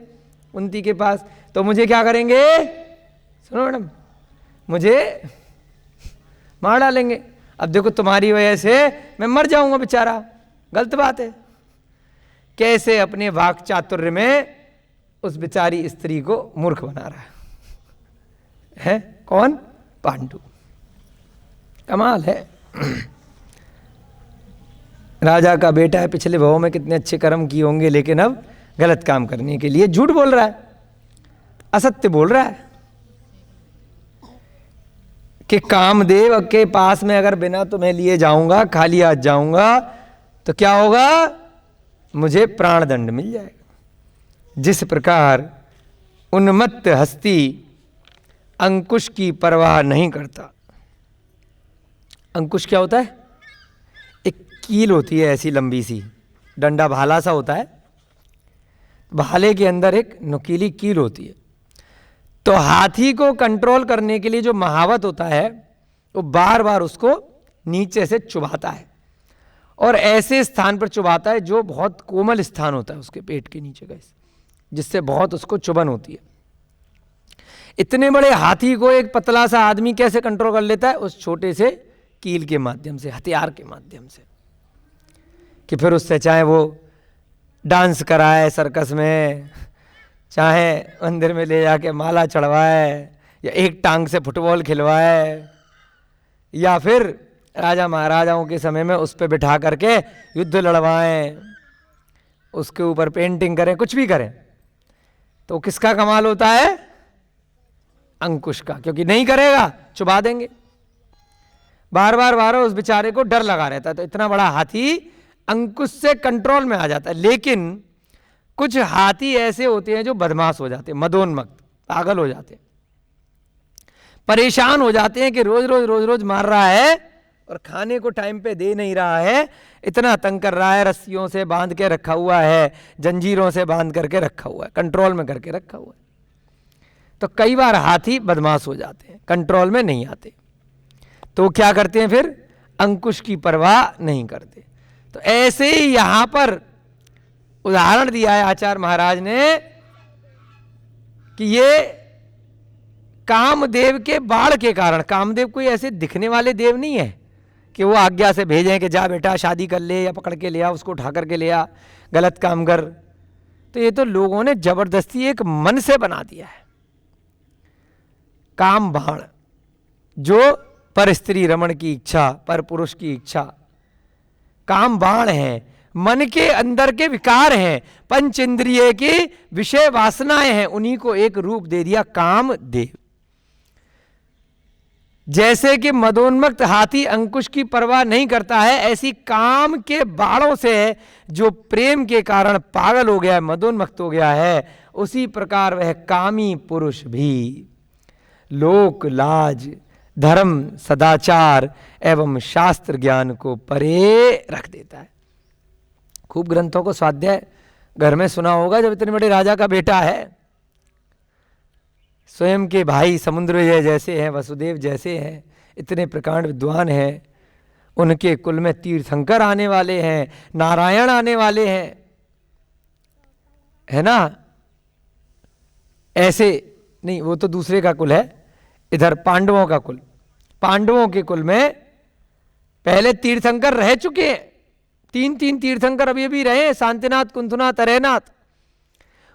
कुंती के पास, तो मुझे क्या करेंगे? सुनो मैडम, मुझे मार डालेंगे। अब देखो, तुम्हारी वजह से मैं मर जाऊंगा बेचारा, गलत बात है। कैसे अपने वाक चातुर्य में उस बेचारी स्त्री को मूर्ख बना रहा है। कौन? पांडु। कमाल है। राजा का बेटा है, पिछले भव में कितने अच्छे कर्म किए होंगे, लेकिन अब गलत काम करने के लिए झूठ बोल रहा है, असत्य बोल रहा है कि कामदेव के पास में अगर बिना तुम्हें लिए जाऊंगा, खाली हाथ जाऊंगा तो क्या होगा, मुझे प्राणदंड मिल जाएगा। जिस प्रकार उन्मत्त हस्ती अंकुश की परवाह नहीं करता। अंकुश क्या होता है? एक कील होती है ऐसी लंबी सी, डंडा भाला सा होता है, भाले के अंदर एक नुकीली कील होती है। तो हाथी को कंट्रोल करने के लिए जो महावत होता है वो बार बार उसको नीचे से चुभाता है, और ऐसे स्थान पर चुभाता है जो बहुत कोमल स्थान होता है उसके पेट के नीचे का, जिससे बहुत उसको चुभन होती है। इतने बड़े हाथी को एक पतला सा आदमी कैसे कंट्रोल कर लेता है? उस छोटे से कील के माध्यम से, हथियार के माध्यम से, कि फिर उससे चाहे वो डांस कराए सर्कस में, चाहे मंदिर में ले जाके माला चढ़वाए, या एक टांग से फुटबॉल खिलवाए, या फिर राजा महाराजाओं के समय में उस पर बिठा करके युद्ध लड़वाएं, उसके ऊपर पेंटिंग करें, कुछ भी करें। तो किसका कमाल होता है? अंकुश का, क्योंकि नहीं करेगा चुबा देंगे। बार बार उस बेचारे को डर लगा रहता है। तो इतना बड़ा हाथी अंकुश से कंट्रोल में आ जाता है। लेकिन कुछ हाथी ऐसे होते हैं जो बदमाश हो जाते हैं, मदोन्मत्त, पागल हो जाते हैं, परेशान हो जाते हैं कि रोज रोज मार रहा है और खाने को टाइम पे दे नहीं रहा है, इतना तंग कर रहा है, रस्सियों से बांध के रखा हुआ है, जंजीरों से बांध करके रखा हुआ है, कंट्रोल में करके रखा हुआ है। तो कई बार हाथी बदमाश हो जाते हैं, कंट्रोल में नहीं आते। तो क्या करते हैं फिर? अंकुश की परवाह नहीं करते। तो ऐसे ही यहां पर उदाहरण दिया है आचार्य महाराज ने कि ये कामदेव के बाण के कारण, कामदेव कोई ऐसे दिखने वाले देव नहीं है कि वो आज्ञा से भेजें कि जा बेटा शादी कर ले, या पकड़ के ले आ, उसको उठा करके ले आ, गलत काम कर। तो ये तो लोगों ने जबरदस्ती एक मन से बना दिया है। काम बाण, जो पर स्त्री रमण की इच्छा, पर पुरुष की इच्छा, काम बाण है, मन के अंदर के विकार हैं, पंच इंद्रिय की विषय वासनाएं हैं, उन्हीं को एक रूप दे दिया कामदेव। जैसे कि मदोन्मत्त हाथी अंकुश की परवाह नहीं करता है, ऐसी काम के बाणों से जो प्रेम के कारण पागल हो गया है, मदोन्मत्त हो गया है, उसी प्रकार वह कामी पुरुष भी लोक लाज, धर्म, सदाचार एवं शास्त्र ज्ञान को परे रख देता है। खूब ग्रंथों को स्वाध्याय घर में सुना होगा। जब इतने बड़े राजा का बेटा है, स्वयं के भाई समुद्र जैसे हैं, वसुदेव जैसे हैं, इतने प्रकांड विद्वान हैं, उनके कुल में तीर्थंकर आने वाले हैं, नारायण आने वाले हैं, है ना? ऐसे नहीं, वो तो दूसरे का कुल है, इधर पांडवों का कुल। पांडवों के कुल में पहले तीर्थंकर रह चुके हैं, तीन तीर्थंकर अभी अभी रहे, शांतिनाथ, कुंथनाथ, अरयनाथ।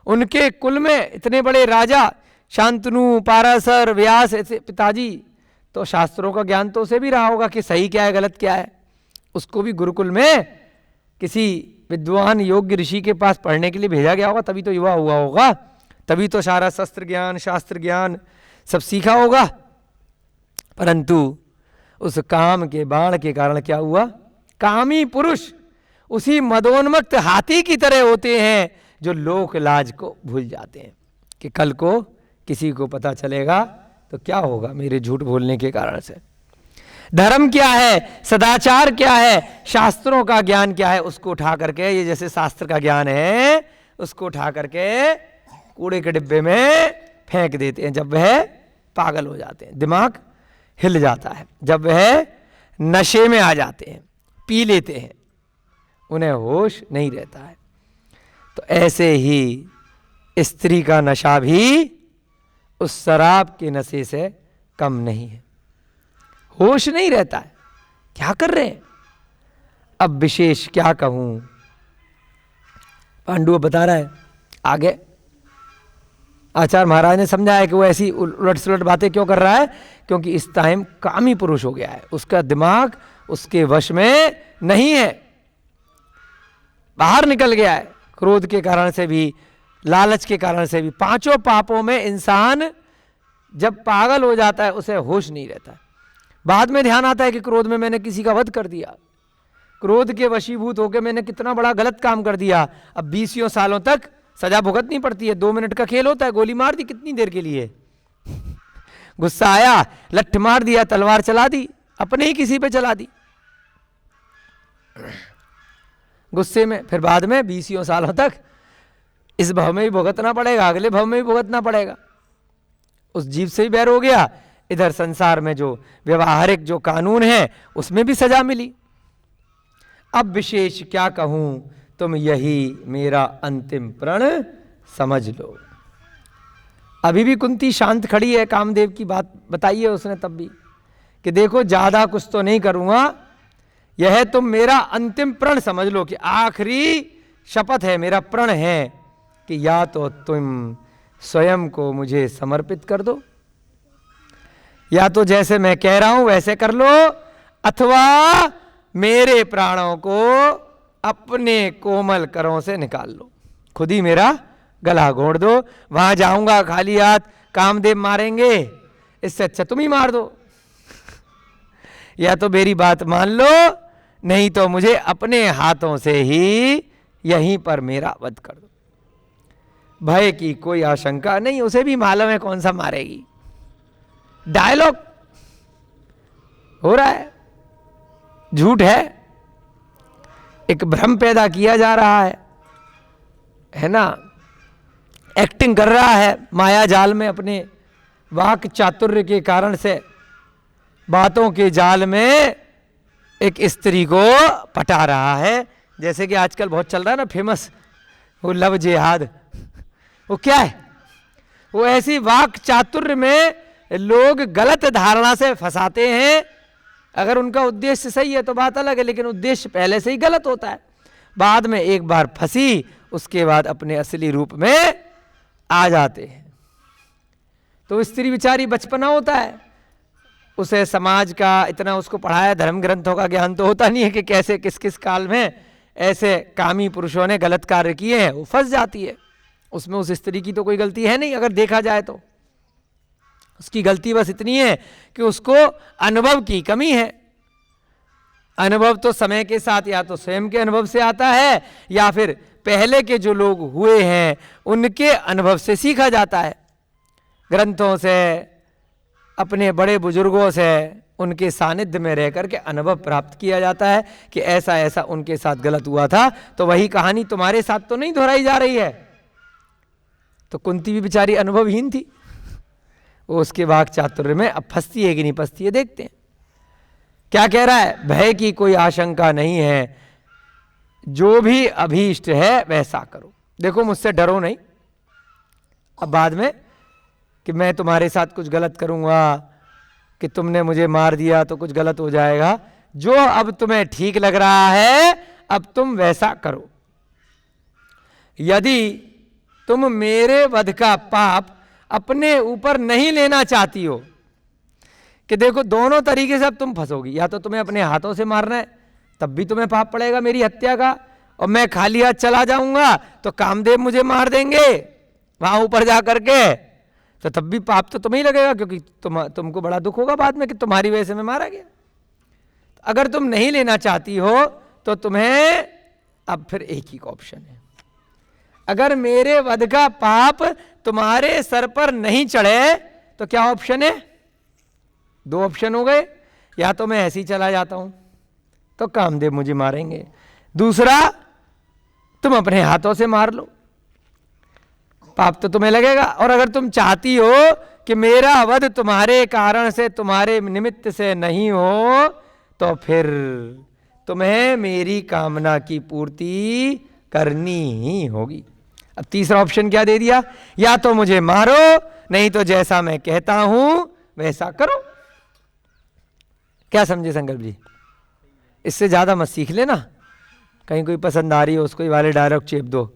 उनके कुल में इतने बड़े राजा शांतनु, पाराशर, व्यास, ऐसे पिताजी, तो शास्त्रों का ज्ञान तो उसे भी रहा होगा कि सही क्या है गलत क्या है। उसको भी गुरुकुल में किसी विद्वान योग्य ऋषि के पास पढ़ने के लिए भेजा गया होगा, तभी तो युवा हुआ होगा, तभी तो सारा शस्त्र ज्ञान, शास्त्र ज्ञान सब सीखा होगा। परंतु उस काम के बाण के कारण क्या हुआ? कामी पुरुष उसी मदोन्मत्त हाथी की तरह होते हैं जो लोक लाज को भूल जाते हैं कि कल को किसी को पता चलेगा तो क्या होगा मेरे झूठ बोलने के कारण से। धर्म क्या है, सदाचार क्या है, शास्त्रों का ज्ञान क्या है, उसको उठा करके, ये जैसे शास्त्र का ज्ञान है, उसको उठा करके कूड़े के डिब्बे में फेंक देते हैं जब वह पागल हो जाते हैं, दिमाग हिल जाता है, जब वह नशे में आ जाते हैं, पी लेते हैं, उन्हें होश नहीं रहता है। तो ऐसे ही स्त्री का नशा भी उस शराब के नशे से कम नहीं है, होश नहीं रहता है, क्या कर रहे हैं। अब विशेष क्या कहूं, पांडु बता रहा है आगे, आचार्य महाराज ने समझाया कि वो ऐसी उलट सुलट बातें क्यों कर रहा है, क्योंकि इस टाइम कामी पुरुष हो गया है, उसका दिमाग उसके वश में नहीं है। बाहर निकल गया है। क्रोध के कारण से भी, लालच के कारण से भी, पांचों पापों में इंसान जब पागल हो जाता है उसे होश नहीं रहता है। बाद में ध्यान आता है कि क्रोध में मैंने किसी का वध कर दिया, क्रोध के वशीभूत होकर मैंने कितना बड़ा गलत काम कर दिया। अब 20 सालों तक सजा भुगतनी पड़ती है। 2 मिनट का खेल होता है, गोली मार दी कितनी देर के लिए, गुस्सा आया लठ मार दिया, तलवार चला दी, अपने ही किसी पे चला दी गुस्से में। फिर बाद में 20 सालों तक इस भव में भी भुगतना पड़ेगा, अगले भव में भी भुगतना पड़ेगा। उस जीव से भी बैर हो गया, इधर संसार में जो व्यवहारिक जो कानून है उसमें भी सजा मिली। अब विशेष क्या कहूं, तुम यही मेरा अंतिम प्रण समझ लो। अभी भी कुंती शांत खड़ी है, कामदेव की बात बताई है उसने तब भी कि देखो ज्यादा कुछ तो नहीं करूंगा, यह तुम मेरा अंतिम प्रण समझ लो, कि आखिरी शपथ है, मेरा प्रण है कि या तो तुम स्वयं को मुझे समर्पित कर दो, या तो जैसे मैं कह रहा हूं वैसे कर लो, अथवा मेरे प्राणों को अपने कोमल करों से निकाल लो, खुद ही मेरा गला घोंट दो। वहां जाऊंगा खाली हाथ, कामदेव मारेंगे, इससे अच्छा तुम ही मार दो। या तो मेरी बात मान लो, नहीं तो मुझे अपने हाथों से ही यहीं पर मेरा वध कर दो। भय की कोई आशंका नहीं, उसे भी मालूम है कौन सा मारेगी। डायलॉग हो रहा है, झूठ है, एक भ्रम पैदा किया जा रहा है ना, एक्टिंग कर रहा है माया जाल में, अपने वाक चातुर्य के कारण से बातों के जाल में एक स्त्री को पटा रहा है। जैसे कि आजकल बहुत चल रहा है ना फेमस, वो लव जिहाद, वो क्या है, वो ऐसी वाक चातुर्य में लोग गलत धारणा से फंसाते हैं। अगर उनका उद्देश्य सही है तो बात अलग है, लेकिन उद्देश्य पहले से ही गलत होता है। बाद में एक बार फंसी, उसके बाद अपने असली रूप में आ जाते हैं। तो स्त्री बेचारी बचपना होता है, उसे समाज का इतना उसको पढ़ाया, धर्म ग्रंथों का ज्ञान तो होता नहीं है कि कैसे किस किस काल में ऐसे कामी पुरुषों ने गलत कार्य किए हैं, वो फंस जाती है उसमें। उस स्त्री की तो कोई गलती है नहीं, अगर देखा जाए तो उसकी गलती बस इतनी है कि उसको अनुभव की कमी है। अनुभव तो समय के साथ या तो स्वयं के अनुभव से आता है, या फिर पहले के जो लोग हुए हैं उनके अनुभव से सीखा जाता है, ग्रंथों से, अपने बड़े बुजुर्गों से, उनके सानिध्य में रह करके अनुभव प्राप्त किया जाता है कि ऐसा ऐसा उनके साथ गलत हुआ था, तो वही कहानी तुम्हारे साथ तो नहीं दोहराई जा रही है। तो कुंती भी बेचारी अनुभवहीन थी, वो उसके वाक चातुर्य में अब फंसती है कि नहीं फंसती है, देखते हैं क्या कह रहा है। भय की कोई आशंका नहीं है, जो भी अभीष्ट है वैसा करो। देखो मुझसे डरो नहीं अब बाद में कि मैं तुम्हारे साथ कुछ गलत करूंगा, कि तुमने मुझे मार दिया तो कुछ गलत हो जाएगा। जो अब तुम्हें ठीक लग रहा है अब तुम वैसा करो। यदि तुम मेरे वध का पाप अपने ऊपर नहीं लेना चाहती हो, कि देखो दोनों तरीके से अब तुम फंसोगी, या तो तुम्हें अपने हाथों से मारना है तब भी तुम्हें पाप पड़ेगा मेरी हत्या का, और मैं खाली हाथ चला जाऊंगा तो कामदेव मुझे मार देंगे वहां ऊपर जा करके, तो तब भी पाप तो तुम्हें ही लगेगा, क्योंकि तुमको बड़ा दुख होगा बाद में कि तुम्हारी वजह से मैं मारा गया। अगर तुम नहीं लेना चाहती हो तो तुम्हें अब फिर एक ही ऑप्शन है, अगर मेरे वध का पाप तुम्हारे सर पर नहीं चढ़े तो क्या ऑप्शन है, 2 ऑप्शन हो गए, या तो मैं ऐसे ही चला जाता हूं तो कामदेव मुझे मारेंगे, दूसरा तुम अपने हाथों से मार लो, पाप तो तुम्हें लगेगा। और अगर तुम चाहती हो कि मेरा वध तुम्हारे कारण से, तुम्हारे निमित्त से नहीं हो, तो फिर तुम्हें मेरी कामना की पूर्ति करनी ही होगी। अब तीसरा ऑप्शन क्या दे दिया, या तो मुझे मारो, नहीं तो जैसा मैं कहता हूं वैसा करो। क्या समझे संकल्प जी, इससे ज्यादा मत सीख लेना, कहीं कोई पसंद आ रही हो उसको ये वाले डायलॉग चेप दो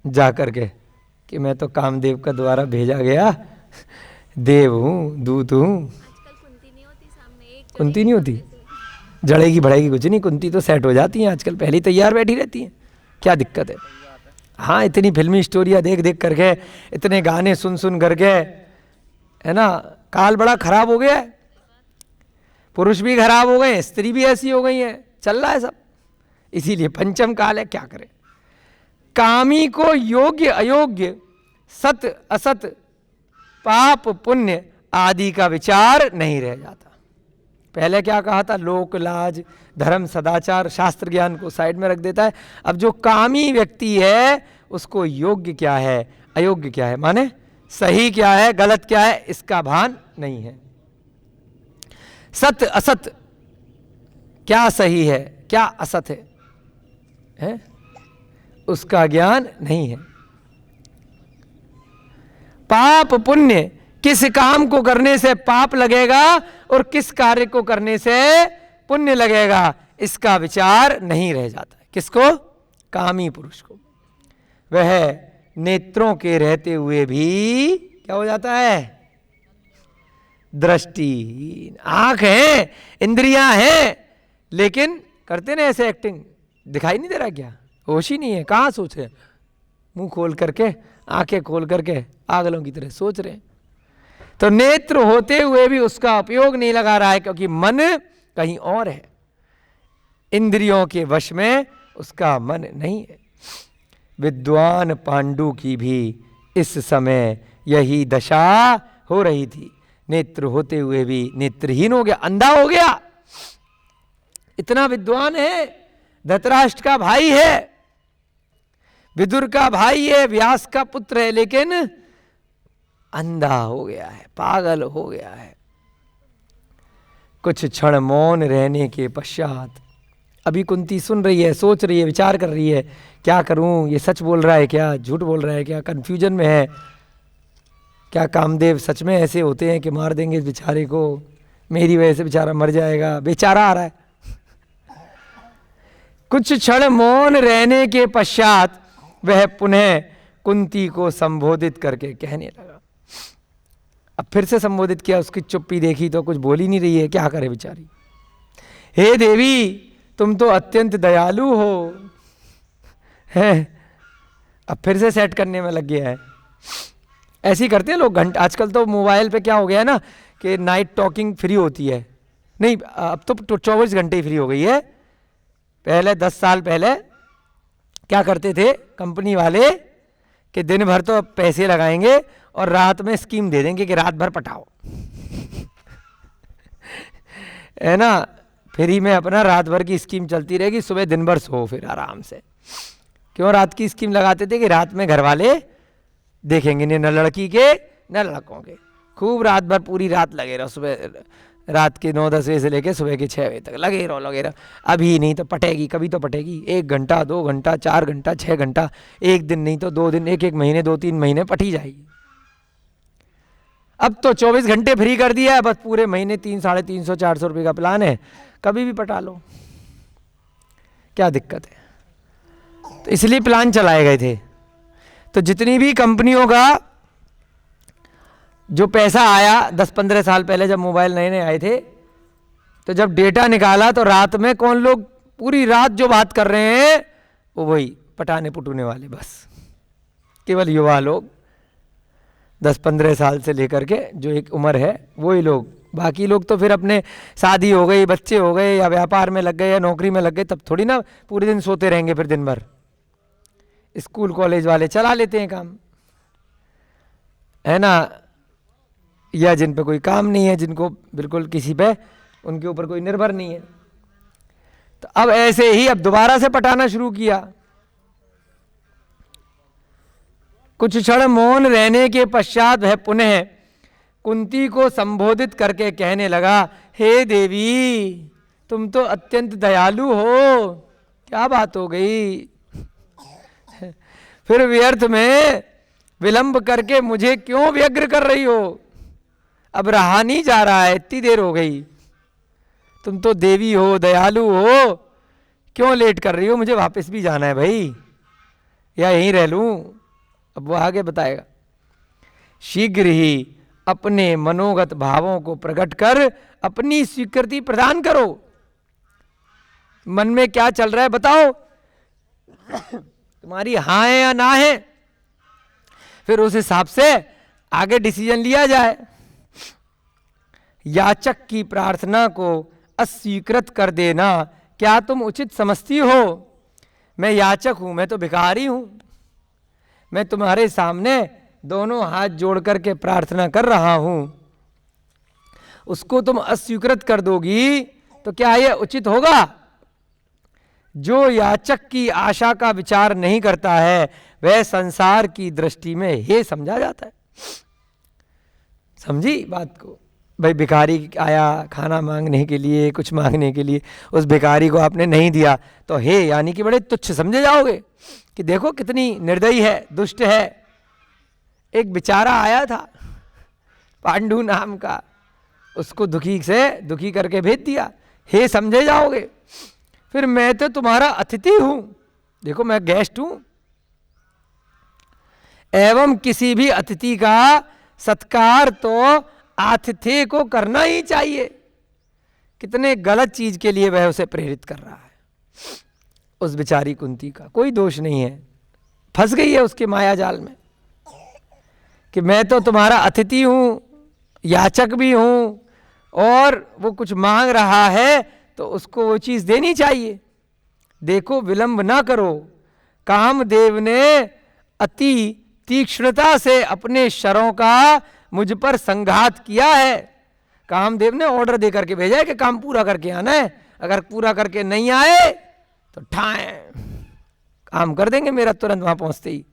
जा करके कि मैं तो कामदेव का द्वारा भेजा गया देव हूं, दूत हूं। कुंती नहीं होती, जड़ेगी बढ़ेगी कुछ नहीं, कुंती तो सेट हो जाती हैं आजकल, पहले ही तैयार बैठी रहती हैं, क्या दिक्कत है? हाँ, इतनी फिल्मी स्टोरियाँ देख देख करके, इतने गाने सुन सुन करके, है ना, काल बड़ा खराब हो गया है। पुरुष भी खराब हो गए, स्त्री भी ऐसी हो गई है, चल रहा है सब। इसीलिए पंचम काल है, क्या करें। कामी को योग्य अयोग्य, सत असत, पाप पुण्य आदि का विचार नहीं रह जाता। पहले क्या कहा था? लोक लाज, धर्म, सदाचार, शास्त्र ज्ञान को साइड में रख देता है। अब जो कामी व्यक्ति है उसको योग्य क्या है, अयोग्य क्या है, माने सही क्या है, गलत क्या है, इसका भान नहीं है। सत्य असत, क्या सही है क्या असत है, उसका ज्ञान नहीं है। पाप पुण्य, किस काम को करने से पाप लगेगा और किस कार्य को करने से पुण्य लगेगा, इसका विचार नहीं रह जाता है। किसको? कामी पुरुष को। वह नेत्रों के रहते हुए भी क्या हो जाता है? दृष्टि। आंख है, इंद्रियां हैं, लेकिन करते ना ऐसे एक्टिंग, दिखाई नहीं दे रहा क्या? होश ही नहीं है, कहाँ सोच रहे? मुंह खोल करके, आंखें खोल करके पागलों की तरह सोच रहे हैं। तो नेत्र होते हुए भी उसका उपयोग नहीं लगा रहा है, क्योंकि मन कहीं और है, इंद्रियों के वश में उसका मन नहीं है। विद्वान पांडु की भी इस समय यही दशा हो रही थी। नेत्र होते हुए भी नेत्रहीन हो गया, अंधा हो गया। इतना विद्वान है, धृतराष्ट्र का भाई है, विदुर का भाई है, व्यास का पुत्र है, लेकिन अंधा हो गया है, पागल हो गया है। कुछ क्षण मौन रहने के पश्चात, अभी कुंती सुन रही है, सोच रही है, विचार कर रही है, क्या करूं, ये सच बोल रहा है क्या, झूठ बोल रहा है क्या, कंफ्यूजन में है। क्या कामदेव सच में ऐसे होते हैं कि मार देंगे इस बेचारे को, मेरी वजह से बेचारा मर जाएगा, बेचारा आ रहा है। कुछ क्षण मौन रहने के पश्चात वह पुनः कुंती को संबोधित करके कहने लगा। अब फिर से संबोधित किया, उसकी चुप्पी देखी तो कुछ बोल ही नहीं रही है, क्या करे बेचारी। हे देवी, तुम तो अत्यंत दयालु हो, है। अब फिर से सेट करने में लग गया है। ऐसे ही करते हैं लोग घंटे। आजकल तो मोबाइल पे क्या हो गया है ना कि नाइट टॉकिंग फ्री होती है, नहीं अब तो 24 घंटे फ्री हो गई है। पहले 10 साल पहले क्या करते थे कंपनी वाले कि दिन भर तो पैसे लगाएंगे और रात में स्कीम दे देंगे कि रात भर पटाओ, है ना, फ्री में अपना रात भर की स्कीम चलती रहेगी, सुबह दिन भर सो फिर आराम से। क्यों रात की स्कीम लगाते थे? कि रात में घर वाले देखेंगे नहीं, न लड़की के न लड़कों के, खूब रात भर पूरी रात लगे रहो, सुबह रात के 9-10 बजे से लेके सुबह के 6 बजे तक लगे रहो। अभी नहीं तो पटेगी, कभी तो पटेगी, 1 घंटा 2 घंटा 4 घंटा 6 घंटा, एक दिन नहीं तो 2 दिन, 1-1 महीने 2-3 महीने पटी जाएगी। अब तो 24 घंटे फ्री कर दिया है, बस पूरे महीने 300-350-400 रुपये का प्लान है, कभी भी पटा लो, क्या दिक्कत है। तो इसलिए प्लान चलाए गए थे। तो जितनी भी कंपनियों का जो पैसा आया 10-15 साल पहले जब मोबाइल नए नए आए थे, तो जब डेटा निकाला तो रात में कौन लोग पूरी रात जो बात कर रहे हैं वो वही पटाने पुटूने वाले, बस केवल युवा लोग 10-15 साल से लेकर के जो एक उम्र है वही लोग। बाकी लोग तो फिर अपने शादी हो गई, बच्चे हो गए, या व्यापार में लग गए, या नौकरी में लग गए, तब थोड़ी ना पूरे दिन सोते रहेंगे फिर दिन भर। स्कूल कॉलेज वाले चला लेते हैं काम, है ना, या जिन पे कोई काम नहीं है, जिनको बिल्कुल किसी पे उनके ऊपर कोई निर्भर नहीं है। तो अब ऐसे ही अब दोबारा से पटाना शुरू किया। कुछ क्षण मौन रहने के पश्चात वह पुनः कुंती को संबोधित करके कहने लगा, हे देवी, तुम तो अत्यंत दयालु हो, क्या बात हो गई, फिर व्यर्थ में विलंब करके मुझे क्यों व्यग्र कर रही हो? अब रहा नहीं जा रहा है, इतनी देर हो गई, तुम तो देवी हो, दयालु हो, क्यों लेट कर रही हो? मुझे वापस भी जाना है भाई, या यहीं रह लूं? अब वो आगे बताएगा। शीघ्र ही अपने मनोगत भावों को प्रकट कर अपनी स्वीकृति प्रदान करो। मन में क्या चल रहा है बताओ, तुम्हारी हाँ है या ना है, फिर उस हिसाब से आगे डिसीजन लिया जाए। याचक की प्रार्थना को अस्वीकृत कर देना क्या तुम उचित समझती हो? मैं याचक हूं, मैं तो भिखारी हूं, मैं तुम्हारे सामने दोनों हाथ जोड़ करके प्रार्थना कर रहा हूं, उसको तुम अस्वीकृत कर दोगी तो क्या यह उचित होगा? जो याचक की आशा का विचार नहीं करता है वह संसार की दृष्टि में हे समझा जाता है। समझी बात को? भाई भिखारी आया खाना मांगने के लिए, कुछ मांगने के लिए, उस भिखारी को आपने नहीं दिया तो हे यानी कि बड़े तुच्छ समझे जाओगे कि देखो कितनी निर्दयी है, दुष्ट है। एक बेचारा आया था पांडु नाम का, उसको दुखी से दुखी करके भेज दिया, हे समझे जाओगे। फिर मैं तो तुम्हारा अतिथि हूं, देखो मैं गेस्ट हूं, एवं किसी भी अतिथि का सत्कार तो आतिथ्य को करना ही चाहिए। कितने गलत चीज के लिए वह उसे प्रेरित कर रहा है। उस बेचारी कुंती का कोई दोष नहीं है, फंस गई है उसके माया जाल में कि मैं तो तुम्हारा अतिथि हूं, याचक भी हूं, और वो कुछ मांग रहा है तो उसको वो चीज देनी चाहिए। देखो विलंब ना करो, कामदेव ने अति तीक्ष्णता से अपने शरों का मुझ पर संघात किया है। कामदेव ने ऑर्डर दे करके भेजा है कि काम पूरा करके आना है, अगर पूरा करके नहीं आए तो ठाए काम कर देंगे मेरा तुरंत वहां पहुंचते ही।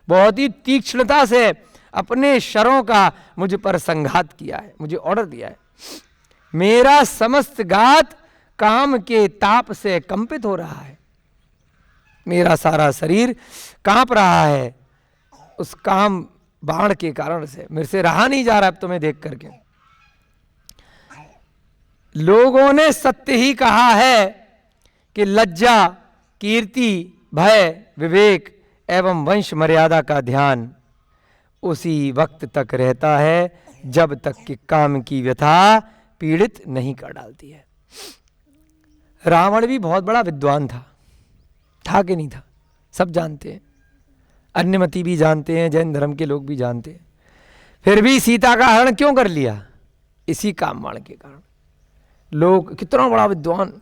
बहुत ही तीक्ष्णता से अपने शरों का मुझ पर संघात किया है, मुझे ऑर्डर दिया है। मेरा समस्त गात काम के ताप से कंपित हो रहा है, मेरा सारा शरीर कांप रहा है उस काम बाण के कारण से, मेरे से रहा नहीं जा रहा अब तुम्हें देख करके। लोगों ने सत्य ही कहा है कि लज्जा, कीर्ति, भय, विवेक एवं वंश मर्यादा का ध्यान उसी वक्त तक रहता है जब तक कि काम की व्यथा पीड़ित नहीं कर डालती है। रावण भी बहुत बड़ा विद्वान था कि नहीं था? सब जानते हैं, अन्यमति भी जानते हैं, जैन धर्म के लोग भी जानते हैं। फिर भी सीता का हरण क्यों कर लिया? इसी कामबाण के कारण। लोग कितना बड़ा विद्वान,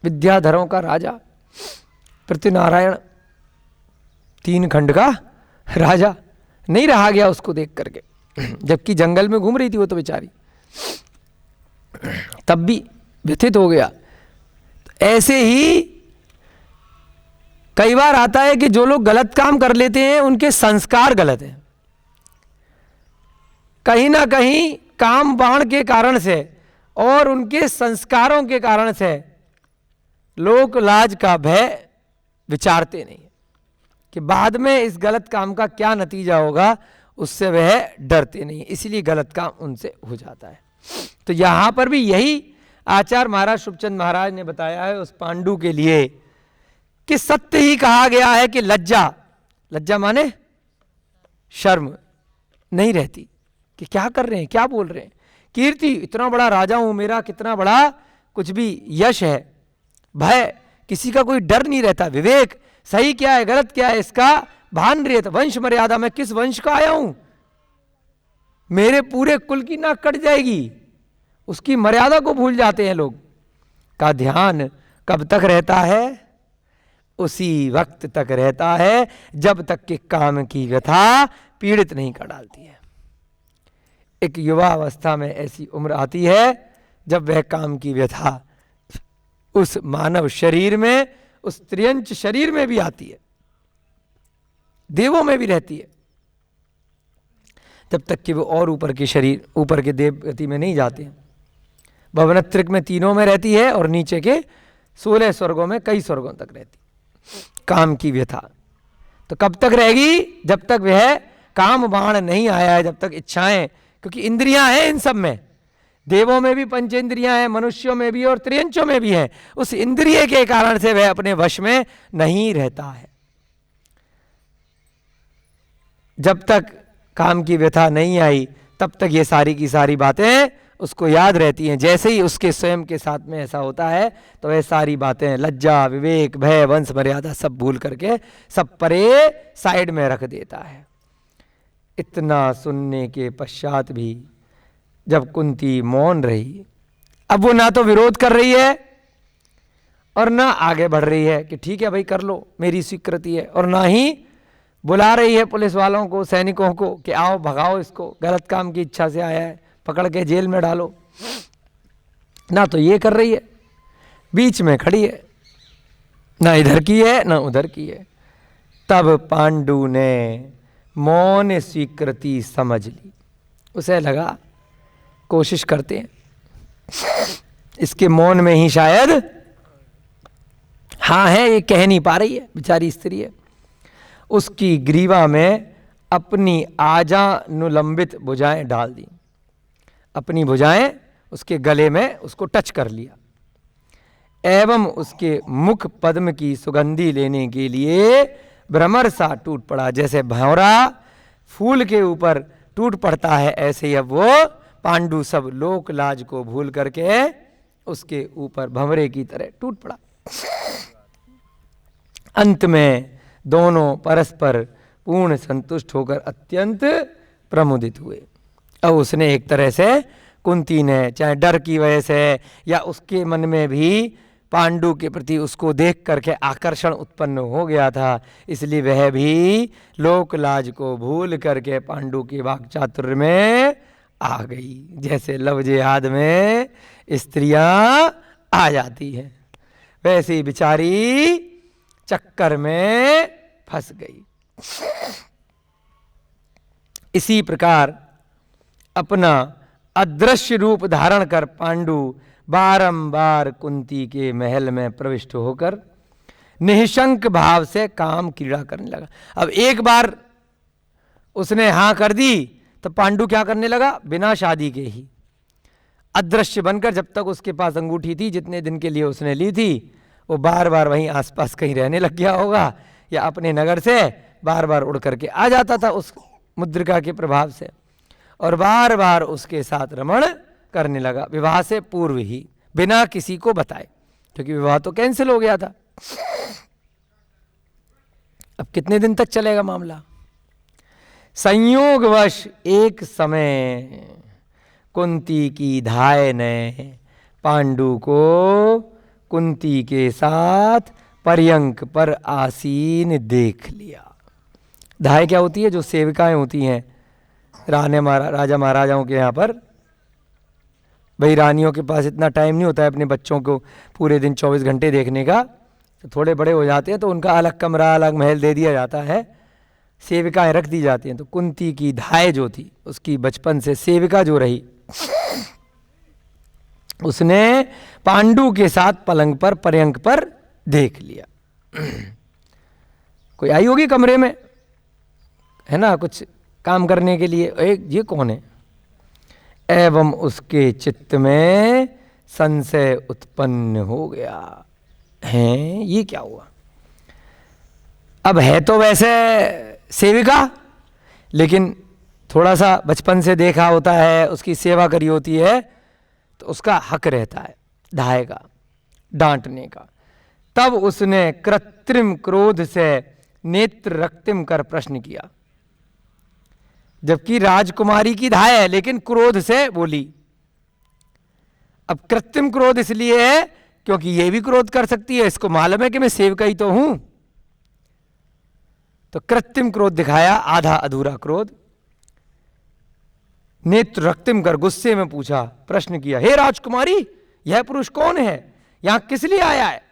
विद्याधरों का राजा, पृथ्वीनारायण 3 खंड का राजा, नहीं रहा गया उसको देख करके, जबकि जंगल में घूम रही थी वो तो बेचारी, तब भी व्यथित हो गया। ऐसे ही कई बार आता है कि जो लोग गलत काम कर लेते हैं उनके संस्कार गलत हैं। कहीं ना कहीं काम बाण के कारण से और उनके संस्कारों के कारण से लोक लाज का भय विचारते नहीं कि बाद में इस गलत काम का क्या नतीजा होगा, उससे वह डरते नहीं, इसलिए गलत काम उनसे हो जाता है। तो यहां पर भी यही आचार्य महाराज शुभचंद महाराज ने बताया है उस पांडु के लिए कि सत्य ही कहा गया है कि लज्जा, लज्जा माने शर्म नहीं रहती कि क्या कर रहे हैं, क्या बोल रहे हैं। कीर्ति, इतना बड़ा राजा हूं, मेरा कितना बड़ा कुछ भी यश है। भय, किसी का कोई डर नहीं रहता। विवेक, सही क्या है गलत क्या है इसका भान नहीं रहता। वंश मर्यादा, मैं किस वंश का आया हूं, मेरे पूरे कुल की नाक कट जाएगी, उसकी मर्यादा को भूल जाते हैं लोग। का ध्यान कब तक रहता है? उसी वक्त तक रहता है जब तक कि काम की व्यथा पीड़ित नहीं कर डालती है। एक युवा अवस्था में ऐसी उम्र आती है जब वह काम की व्यथा उस मानव शरीर में, उस त्रियंच शरीर में भी आती है, देवों में भी रहती है, तब तक कि वो और ऊपर के शरीर, ऊपर के देव गति में नहीं जाते हैं। भवनत्रिक में 3 में रहती है और नीचे के 16 स्वर्गों में कई स्वर्गों तक रहती काम की व्यथा। तो कब तक रहेगी? जब तक वह काम बाण नहीं आया है, जब तक इच्छाएं, क्योंकि इंद्रियां हैं इन सब में, देवों में भी पंचेंद्रियां हैं, मनुष्यों में भी और त्रियंचों में भी हैं। उस इंद्रिय के कारण से वह अपने वश में नहीं रहता है। जब तक काम की व्यथा नहीं आई तब तक ये सारी की सारी बातें उसको याद रहती हैं। जैसे ही उसके स्वयं के साथ में ऐसा होता है तो वह सारी बातें, लज्जा, विवेक, भय, वंश मर्यादा सब भूल करके सब परे साइड में रख देता है। इतना सुनने के पश्चात भी जब कुंती मौन रही, अब वो ना तो विरोध कर रही है और ना आगे बढ़ रही है कि ठीक है भाई कर लो, मेरी स्वीकृति है, और ना ही बुला रही है पुलिस वालों को, सैनिकों को कि आओ भगाओ इसको, गलत काम की इच्छा से आया है, पकड़ के जेल में डालो। ना तो ये कर रही है, बीच में खड़ी है, ना इधर की है ना उधर की है। तब पांडु ने मौन स्वीकृति समझ ली। उसे लगा कोशिश करते हैं, इसके मौन में ही शायद हाँ है, ये कह नहीं पा रही है, बेचारी स्त्री है। उसकी ग्रीवा में अपनी आजानुलंबित भुजाएं डाल दी, अपनी भुजाएं उसके गले में उसको टच कर लिया एवं उसके मुख पद्म की सुगंधी लेने के लिए भ्रमर सा टूट पड़ा। जैसे भंवरा फूल के ऊपर टूट पड़ता है, ऐसे ही अब वो पांडु सब लोक लाज को भूल करके उसके ऊपर भंवरे की तरह टूट पड़ा। अंत में दोनों परस्पर पूर्ण संतुष्ट होकर अत्यंत प्रमुदित हुए। अब उसने एक तरह से, कुंती ने, चाहे डर की वजह से या उसके मन में भी पांडु के प्रति उसको देख करके आकर्षण उत्पन्न हो गया था, इसलिए वह भी लोक लाज को भूल करके पांडु के वाक चातुर्य में आ गई। जैसे लव जिहाद में स्त्रियां आ जाती हैं, वैसे ही बेचारी चक्कर में फंस गई। इसी प्रकार अपना अदृश्य रूप धारण कर पांडु बारंबार कुंती के महल में प्रविष्ट होकर निःशंक भाव से काम क्रीड़ा करने लगा। अब एक बार उसने हाँ कर दी तो पांडु क्या करने लगा, बिना शादी के ही अदृश्य बनकर, जब तक उसके पास अंगूठी थी, जितने दिन के लिए उसने ली थी, वो बार बार वहीं आसपास कहीं रहने लग गया होगा या अपने नगर से बार बार उड़ करके आ जाता था उस मुद्रिका के प्रभाव से, और बार बार उसके साथ रमण करने लगा, विवाह से पूर्व ही, बिना किसी को बताए, क्योंकि विवाह तो कैंसिल हो गया था। अब कितने दिन तक चलेगा मामला। संयोगवश एक समय कुंती की धाय ने पांडु को कुंती के साथ पर्यंक पर आसीन देख लिया। धाय क्या होती है, जो सेविकाएं होती हैं राजा महाराजाओं के यहाँ पर। भाई रानियों के पास इतना टाइम नहीं होता है अपने बच्चों को पूरे दिन 24 घंटे देखने का, तो थोड़े बड़े हो जाते हैं तो उनका अलग कमरा, अलग महल दे दिया जाता है, सेविकाएं रख दी जाती हैं। तो कुंती की धाय जो थी, उसकी बचपन से सेविका जो रही, उसने पांडु के साथ पलंग पर, पर्यंक पर देख लिया। कोई आई होगी कमरे में, है ना, कुछ काम करने के लिए, एक ये कौन है, एवं उसके चित्त में संशय उत्पन्न हो गया, हैं ये क्या हुआ। अब है तो वैसे सेविका, लेकिन थोड़ा सा बचपन से देखा होता है, उसकी सेवा करी होती है, तो उसका हक रहता है धाय का, डांटने का। तब उसने कृत्रिम क्रोध से नेत्र रक्तिम कर प्रश्न किया, जबकि राजकुमारी की धाय है, लेकिन क्रोध से बोली। अब कृत्रिम क्रोध इसलिए है क्योंकि ये भी क्रोध कर सकती है, इसको मालूम है कि मैं सेवका ही तो हूं, तो कृत्रिम क्रोध दिखाया, आधा अधूरा क्रोध। नेत्र रक्तिम कर गुस्से में पूछा, प्रश्न किया, हे राजकुमारी, यह पुरुष कौन है, यहां किस लिए आया है,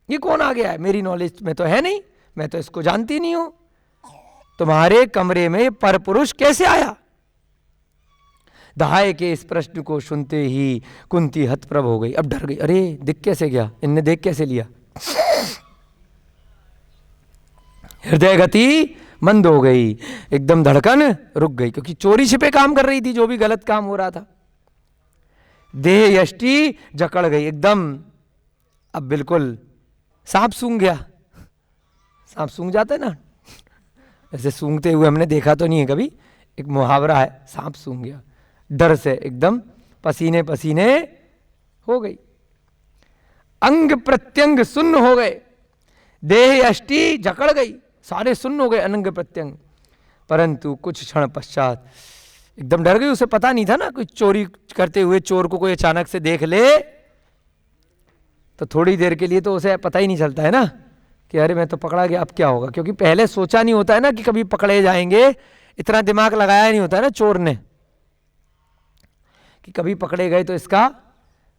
ये कौन आ गया है, मेरी नॉलेज में तो है नहीं, मैं तो इसको जानती नहीं हूं, तुम्हारे कमरे में पर पुरुष कैसे आया। धाय के इस प्रश्न को सुनते ही कुंती हतप्रभ हो गई। अब डर गई, अरे दिख कैसे गया, इनने देख कैसे लिया। हृदय गति मंद हो गई, एकदम धड़कन रुक गई, क्योंकि चोरी छिपे काम कर रही थी, जो भी गलत काम हो रहा था। देह यष्टि जकड़ गई एकदम। अब बिल्कुल सांप सूंघ गया, सांप सूंघ जाता है ना, ऐसे सूंघते हुए हमने देखा तो नहीं है कभी, एक मुहावरा है, सांप सूंघ गया, डर से एकदम पसीने पसीने हो गई, अंग प्रत्यंग सुन्न हो गए, देह यष्टि जकड़ गई, सारे सुन्न हो गए अंग प्रत्यंग। परंतु कुछ क्षण पश्चात एकदम डर गई, उसे पता नहीं था ना, कोई चोरी करते हुए चोर को कोई अचानक से देख ले तो थोड़ी देर के लिए तो उसे पता ही नहीं चलता है ना कि अरे मैं तो पकड़ा गया, अब क्या होगा, क्योंकि पहले सोचा नहीं होता है ना कि कभी पकड़े जाएंगे, इतना दिमाग लगाया नहीं होता है ना चोर ने कि कभी पकड़े गए तो इसका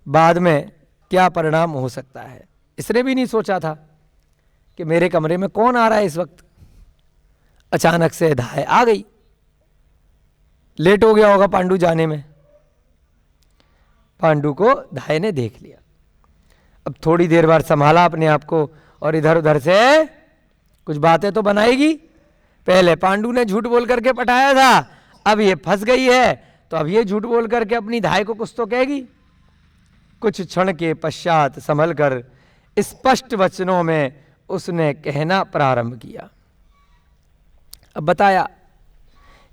बाद में क्या परिणाम हो सकता है। इसने भी नहीं सोचा था कि मेरे कमरे में कौन आ रहा है इस वक्त। अचानक से धाय आ गई, लेट हो गया होगा पांडु जाने में। पांडु को धाय ने देख लिया, अब थोड़ी देर बाद संभाला अपने आप को और इधर उधर से कुछ बातें तो बनाएगी। पहले पांडु ने झूठ बोल करके पटाया था, अब ये फंस गई है तो अब ये झूठ बोल करके अपनी धाय को कुछ तो कहेगी। कुछ क्षण के पश्चात संभल कर स्पष्ट वचनों में उसने कहना प्रारंभ किया। अब बताया,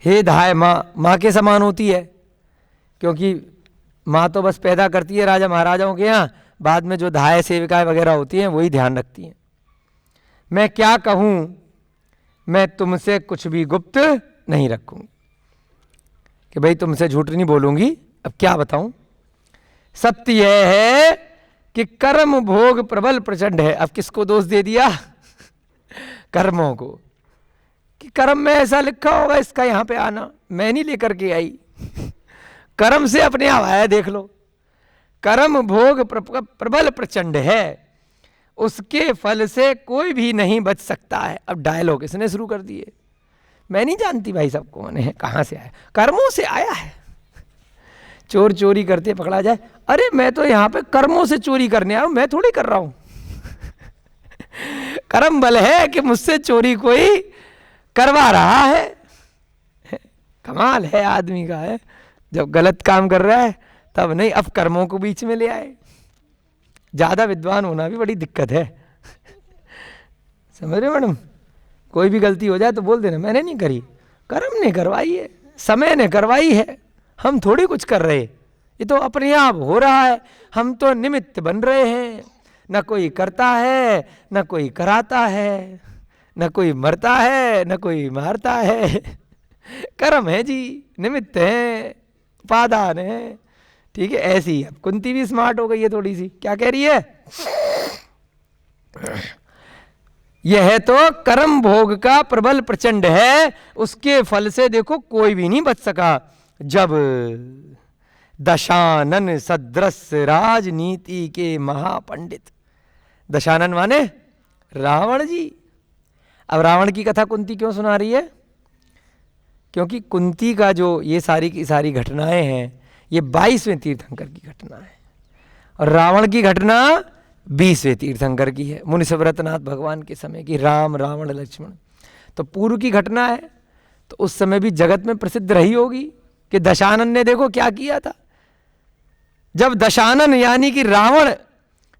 हे धाय माँ के समान होती है, क्योंकि माँ तो बस पैदा करती है राजा महाराजाओं के यहाँ, बाद में जो धाय सेविकाएं वगैरह होती हैं वही ध्यान रखती हैं। मैं क्या कहूँ, मैं तुमसे कुछ भी गुप्त नहीं रखूँगी, कि भाई तुमसे झूठ नहीं बोलूँगी। अब क्या बताऊँ, सत्य यह है कि कर्म भोग प्रबल प्रचंड है। अब किसको दोष दे दिया? कर्मों को, कि कर्म में ऐसा लिखा होगा इसका यहाँ पे आना, मैं नहीं लेकर के आई, कर्म से अपने आप आया, देख लो। कर्म भोग प्रबल प्रचंड है, उसके फल से कोई भी नहीं बच सकता है। अब डायलॉग इसने शुरू कर दिए, मैं नहीं जानती भाई सब कौन है, कहाँ से आया, कर्मों से आया है। चोर चोरी करते पकड़ा जाए, अरे मैं तो यहाँ पे कर्मों से चोरी करने आया हूँ, मैं थोड़ी कर रहा हूँ। कर्म बल है कि मुझसे चोरी कोई करवा रहा है। कमाल है आदमी का, है जब गलत काम कर रहा है तब नहीं, अब कर्मों को बीच में ले आए। ज्यादा विद्वान होना भी बड़ी दिक्कत है, समझ रहे हो मैडम? कोई भी गलती हो जाए तो बोल देना मैंने नहीं करी, कर्म ने करवाई है, समय ने करवाई है, हम थोड़ी कुछ कर रहे, ये तो अपने आप हो रहा है, हम तो निमित्त बन रहे हैं। न कोई करता है न कोई कराता है, न कोई मरता है न कोई मारता है, कर्म है जी, निमित्त है, उपादान है। ठीक है, ऐसी है। कुंती भी स्मार्ट हो गई है थोड़ी सी, क्या कह रही है? यह है तो कर्म भोग का प्रबल प्रचंड है, उसके फल से देखो कोई भी नहीं बच सका। जब दशानन सदृश राजनीति के महापंडित, दशानन माने रावण जी। अब रावण की कथा कुंती क्यों सुना रही है? क्योंकि कुंती का जो ये सारी की सारी घटनाएं हैं, ये 22वें तीर्थंकर की घटना है, और रावण की घटना 20वें तीर्थंकर की है, मुनि सुव्रतनाथ भगवान के समय की, राम रावण लक्ष्मण। तो पूर्व की घटना है, तो उस समय भी जगत में प्रसिद्ध रही होगी कि दशानन ने देखो क्या किया था। जब दशानन यानी कि रावण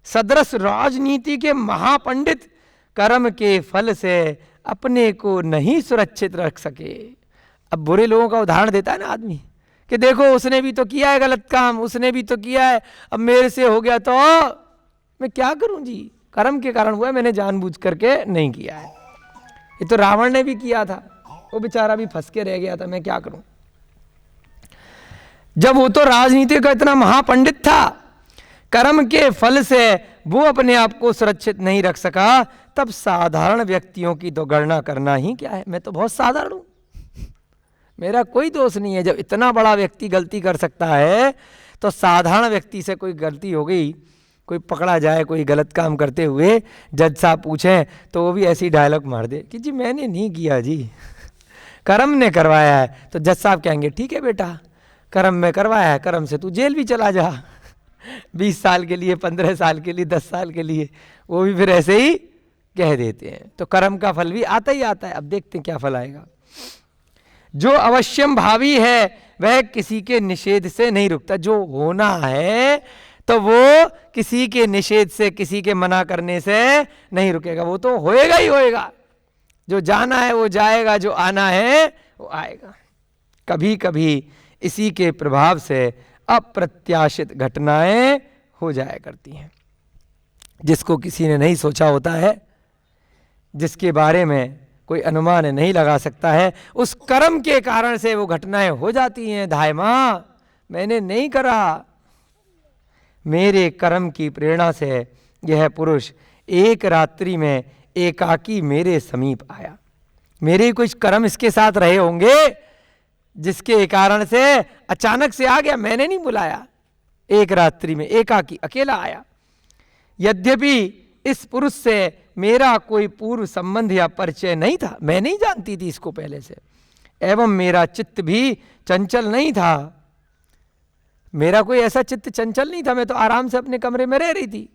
सदृश राजनीति के महापंडित कर्म के फल से अपने को नहीं सुरक्षित रख सके। अब बुरे लोगों का उदाहरण देता है ना आदमी कि देखो उसने भी तो किया है गलत काम, उसने भी तो किया है, अब मेरे से हो गया तो मैं क्या करूं जी, कर्म के कारण हुआ है, मैंने जानबूझ करके नहीं किया है। ये तो रावण ने भी किया था, वो बेचारा भी फंस के रह गया था, मैं क्या करूं। जब वो तो राजनीति का इतना महापंडित था, कर्म के फल से वो अपने आप को सुरक्षित नहीं रख सका, तब साधारण व्यक्तियों की तो गणना करना ही क्या है। मैं तो बहुत साधारण हूं, मेरा कोई दोष नहीं है। जब इतना बड़ा व्यक्ति गलती कर सकता है, तो साधारण व्यक्ति से कोई गलती हो गई, कोई पकड़ा जाए कोई गलत काम करते हुए, जज साहब पूछें तो वो भी ऐसी डायलॉग मार दे कि जी मैंने नहीं किया जी, कर्म ने करवाया है। तो जज साहब कहेंगे ठीक है बेटा, कर्म में करवाया है, कर्म से तू जेल भी चला जा, 20 साल के लिए, 15 साल के लिए, 10 साल के लिए, वो भी फिर ऐसे ही कह देते हैं। तो कर्म का फल भी आता ही आता है। अब देखते हैं क्या फल आएगा। जो अवश्यम भावी है वह किसी के निषेध से नहीं रुकता। जो होना है तो वो किसी के निषेध से, किसी के मना करने से नहीं रुकेगा, वो तो होएगा ही होएगा। जो जाना है वो जाएगा, जो आना है वो आएगा। कभी कभी इसी के प्रभाव से अप्रत्याशित घटनाएं हो जाया करती हैं। जिसको किसी ने नहीं सोचा होता है, जिसके बारे में कोई अनुमान नहीं लगा सकता है, उस कर्म के कारण से वो घटनाएं हो जाती हैं। धाय माँ, मैंने नहीं करा, मेरे कर्म की प्रेरणा से यह पुरुष एक रात्रि में एकाकी मेरे समीप आया। मेरे कुछ कर्म इसके साथ रहे होंगे जिसके कारण से अचानक से आ गया, मैंने नहीं बुलाया। एक रात्रि में एकाकी अकेला आया। यद्यपि इस पुरुष से मेरा कोई पूर्व संबंध या परिचय नहीं था, मैं नहीं जानती थी इसको पहले से, एवं मेरा चित्त भी चंचल नहीं था। मेरा कोई ऐसा चित्त चंचल नहीं था, मैं तो आराम से अपने कमरे में रह रही थी।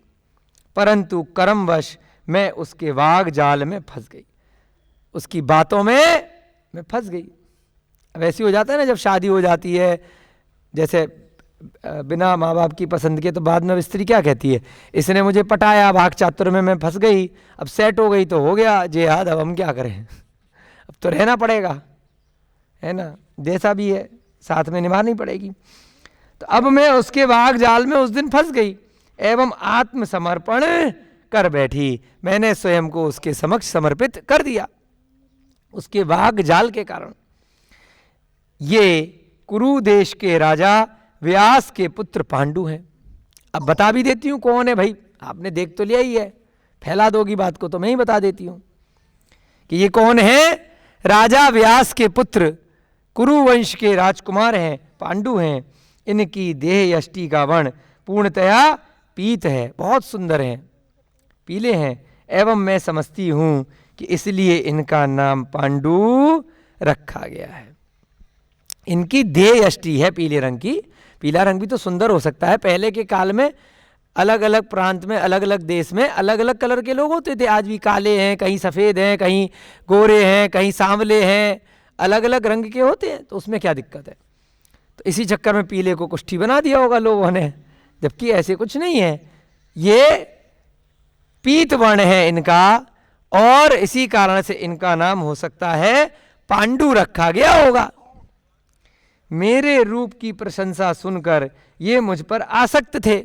परंतु कर्मवश मैं उसके वाग जाल में फंस गई, उसकी बातों में मैं फंस गई। अब ऐसी हो जाता है ना जब शादी हो जाती है, जैसे बिना माँ बाप की पसंद के, तो बाद में स्त्री क्या कहती है, इसने मुझे पटाया, भाग चातुर में मैं फंस गई, अब सेट हो गई तो हो गया जेहाद, अब हम क्या करें, अब तो रहना पड़ेगा, है ना, जैसा भी है साथ में निभानी पड़ेगी। तो अब मैं उसके वाग जाल में उस दिन फंस गई एवं आत्मसमर्पण कर बैठी। मैंने स्वयं को उसके समक्ष समर्पित कर दिया उसके वाग जाल के कारण। ये कुरु देश के राजा व्यास के पुत्र पांडु हैं। अब बता भी देती हूं कौन है भाई, आपने देख तो लिया ही है, फैला दोगी बात को तो मैं ही बता देती हूं कि ये कौन है। राजा व्यास के पुत्र कुरु वंश के राजकुमार हैं, पांडु हैं। इनकी देह यष्टि का वर्ण पूर्णतया पीत है, बहुत सुंदर हैं, पीले हैं। एवं मैं समझती हूं कि इसलिए इनका नाम पांडु रखा गया है। इनकी देह यष्टि है पीले रंग की। पीला रंग भी तो सुंदर हो सकता है। पहले के काल में अलग अलग प्रांत में, अलग अलग देश में अलग अलग कलर के लोग होते थे। आज भी काले हैं, कहीं सफ़ेद हैं, कहीं गोरे हैं, कहीं सांवले हैं, अलग अलग रंग के होते हैं, तो उसमें क्या दिक्कत है। तो इसी चक्कर में पीले को कुष्ठी बना दिया होगा लोगों ने, जबकि ऐसे कुछ नहीं है। ये पीत वर्ण है इनका, और इसी कारण से इनका नाम हो सकता है पांडु रखा गया होगा। मेरे रूप की प्रशंसा सुनकर ये मुझ पर आसक्त थे।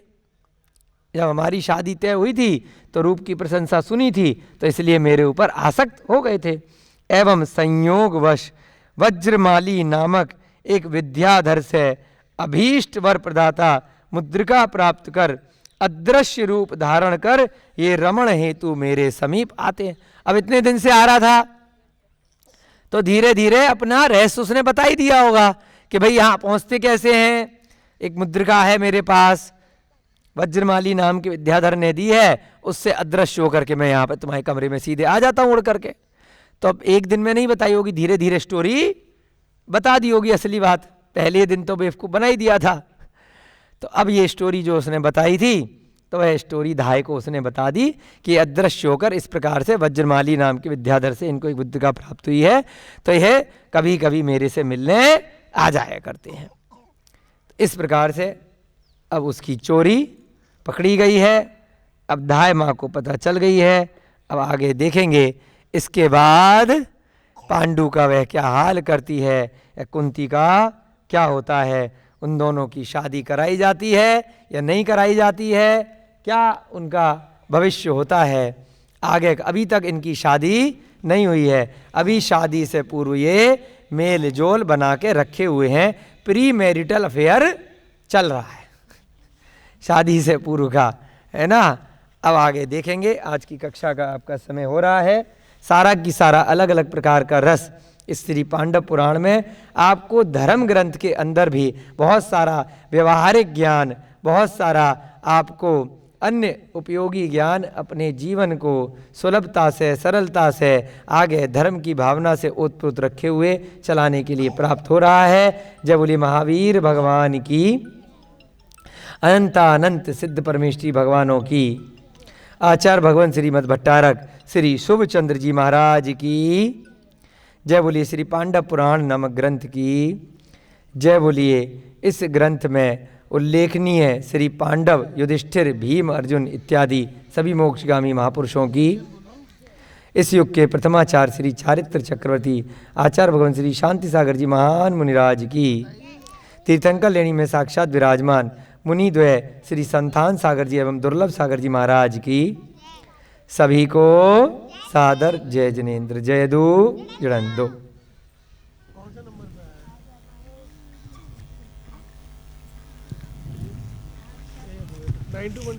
जब हमारी शादी तय हुई थी तो रूप की प्रशंसा सुनी थी, तो इसलिए मेरे ऊपर आसक्त हो गए थे। एवं संयोगवश वज्रमाली नामक एक विद्याधर से अभीष्ट वर प्रदाता मुद्रिका प्राप्त कर अदृश्य रूप धारण कर ये रमण हेतु मेरे समीप आते हैं। अब इतने दिन से आ रहा था तो धीरे धीरे अपना रहस्य उसने बता ही दिया होगा कि भाई यहाँ पहुँचते कैसे हैं। एक मुद्रिका है मेरे पास, वज्रमाली नाम के विद्याधर ने दी है, उससे अदृश्य होकर के मैं यहाँ पर तुम्हारे कमरे में सीधे आ जाता हूँ उड़ करके। तो अब एक दिन में नहीं बताई होगी, धीरे धीरे स्टोरी बता दी होगी असली बात। पहले दिन तो बेवकूफ़ बना ही दिया था। तो अब ये स्टोरी जो उसने बताई थी, तो वह स्टोरी धाय को उसने बता दी कि अदृश्य होकर इस प्रकार से वज्रमाली नाम के विद्याधर से इनको एक बुद्धिका प्राप्त हुई है, तो यह कभी कभी मेरे से मिलने आ जाया करते हैं। इस प्रकार से अब उसकी चोरी पकड़ी गई है। अब धाय माँ को पता चल गई है। अब आगे देखेंगे इसके बाद पांडु का वह क्या हाल करती है या कुंती का क्या होता है। उन दोनों की शादी कराई जाती है या नहीं कराई जाती है, क्या उनका भविष्य होता है आगे। अभी तक इनकी शादी नहीं हुई है, अभी शादी से पूर्व ये मेल जोल बना के रखे हुए हैं, प्री मैरिटल अफेयर चल रहा है शादी से पूर्व का, है ना। अब आगे देखेंगे। आज की कक्षा का आपका समय हो रहा है। सारा की सारा अलग अलग प्रकार का रस इस श्री पांडव पुराण में आपको धर्म ग्रंथ के अंदर भी बहुत सारा व्यवहारिक ज्ञान, बहुत सारा आपको अन्य उपयोगी ज्ञान अपने जीवन को सुलभता से, सरलता से आगे धर्म की भावना से ओतप्रोत रखे हुए चलाने के लिए प्राप्त हो रहा है। जय बोले महावीर भगवान की, अनंतानंत सिद्ध परमेश्वरी भगवानों की, आचार्य भगवान श्रीमद् भट्टारक श्री शुभचंद्र जी महाराज की जय बोलिए। श्री पांडव पुराण नामक ग्रंथ की जय बोलिए। इस ग्रंथ में उल्लेखनीय श्री पांडव, युधिष्ठिर, भीम, अर्जुन इत्यादि सभी मोक्षगामी महापुरुषों की, इस युग के प्रथमाचार्य श्री चारित्र चक्रवर्ती आचार्य भगवान श्री शांति सागर जी महान मुनिराज की, तीर्थंकर लेणी में साक्षात विराजमान मुनि द्वय श्री संतान सागर जी एवं दुर्लभ सागर जी महाराज की सभी को सादर जय जनेन्द्र। जय दो जड़न दो।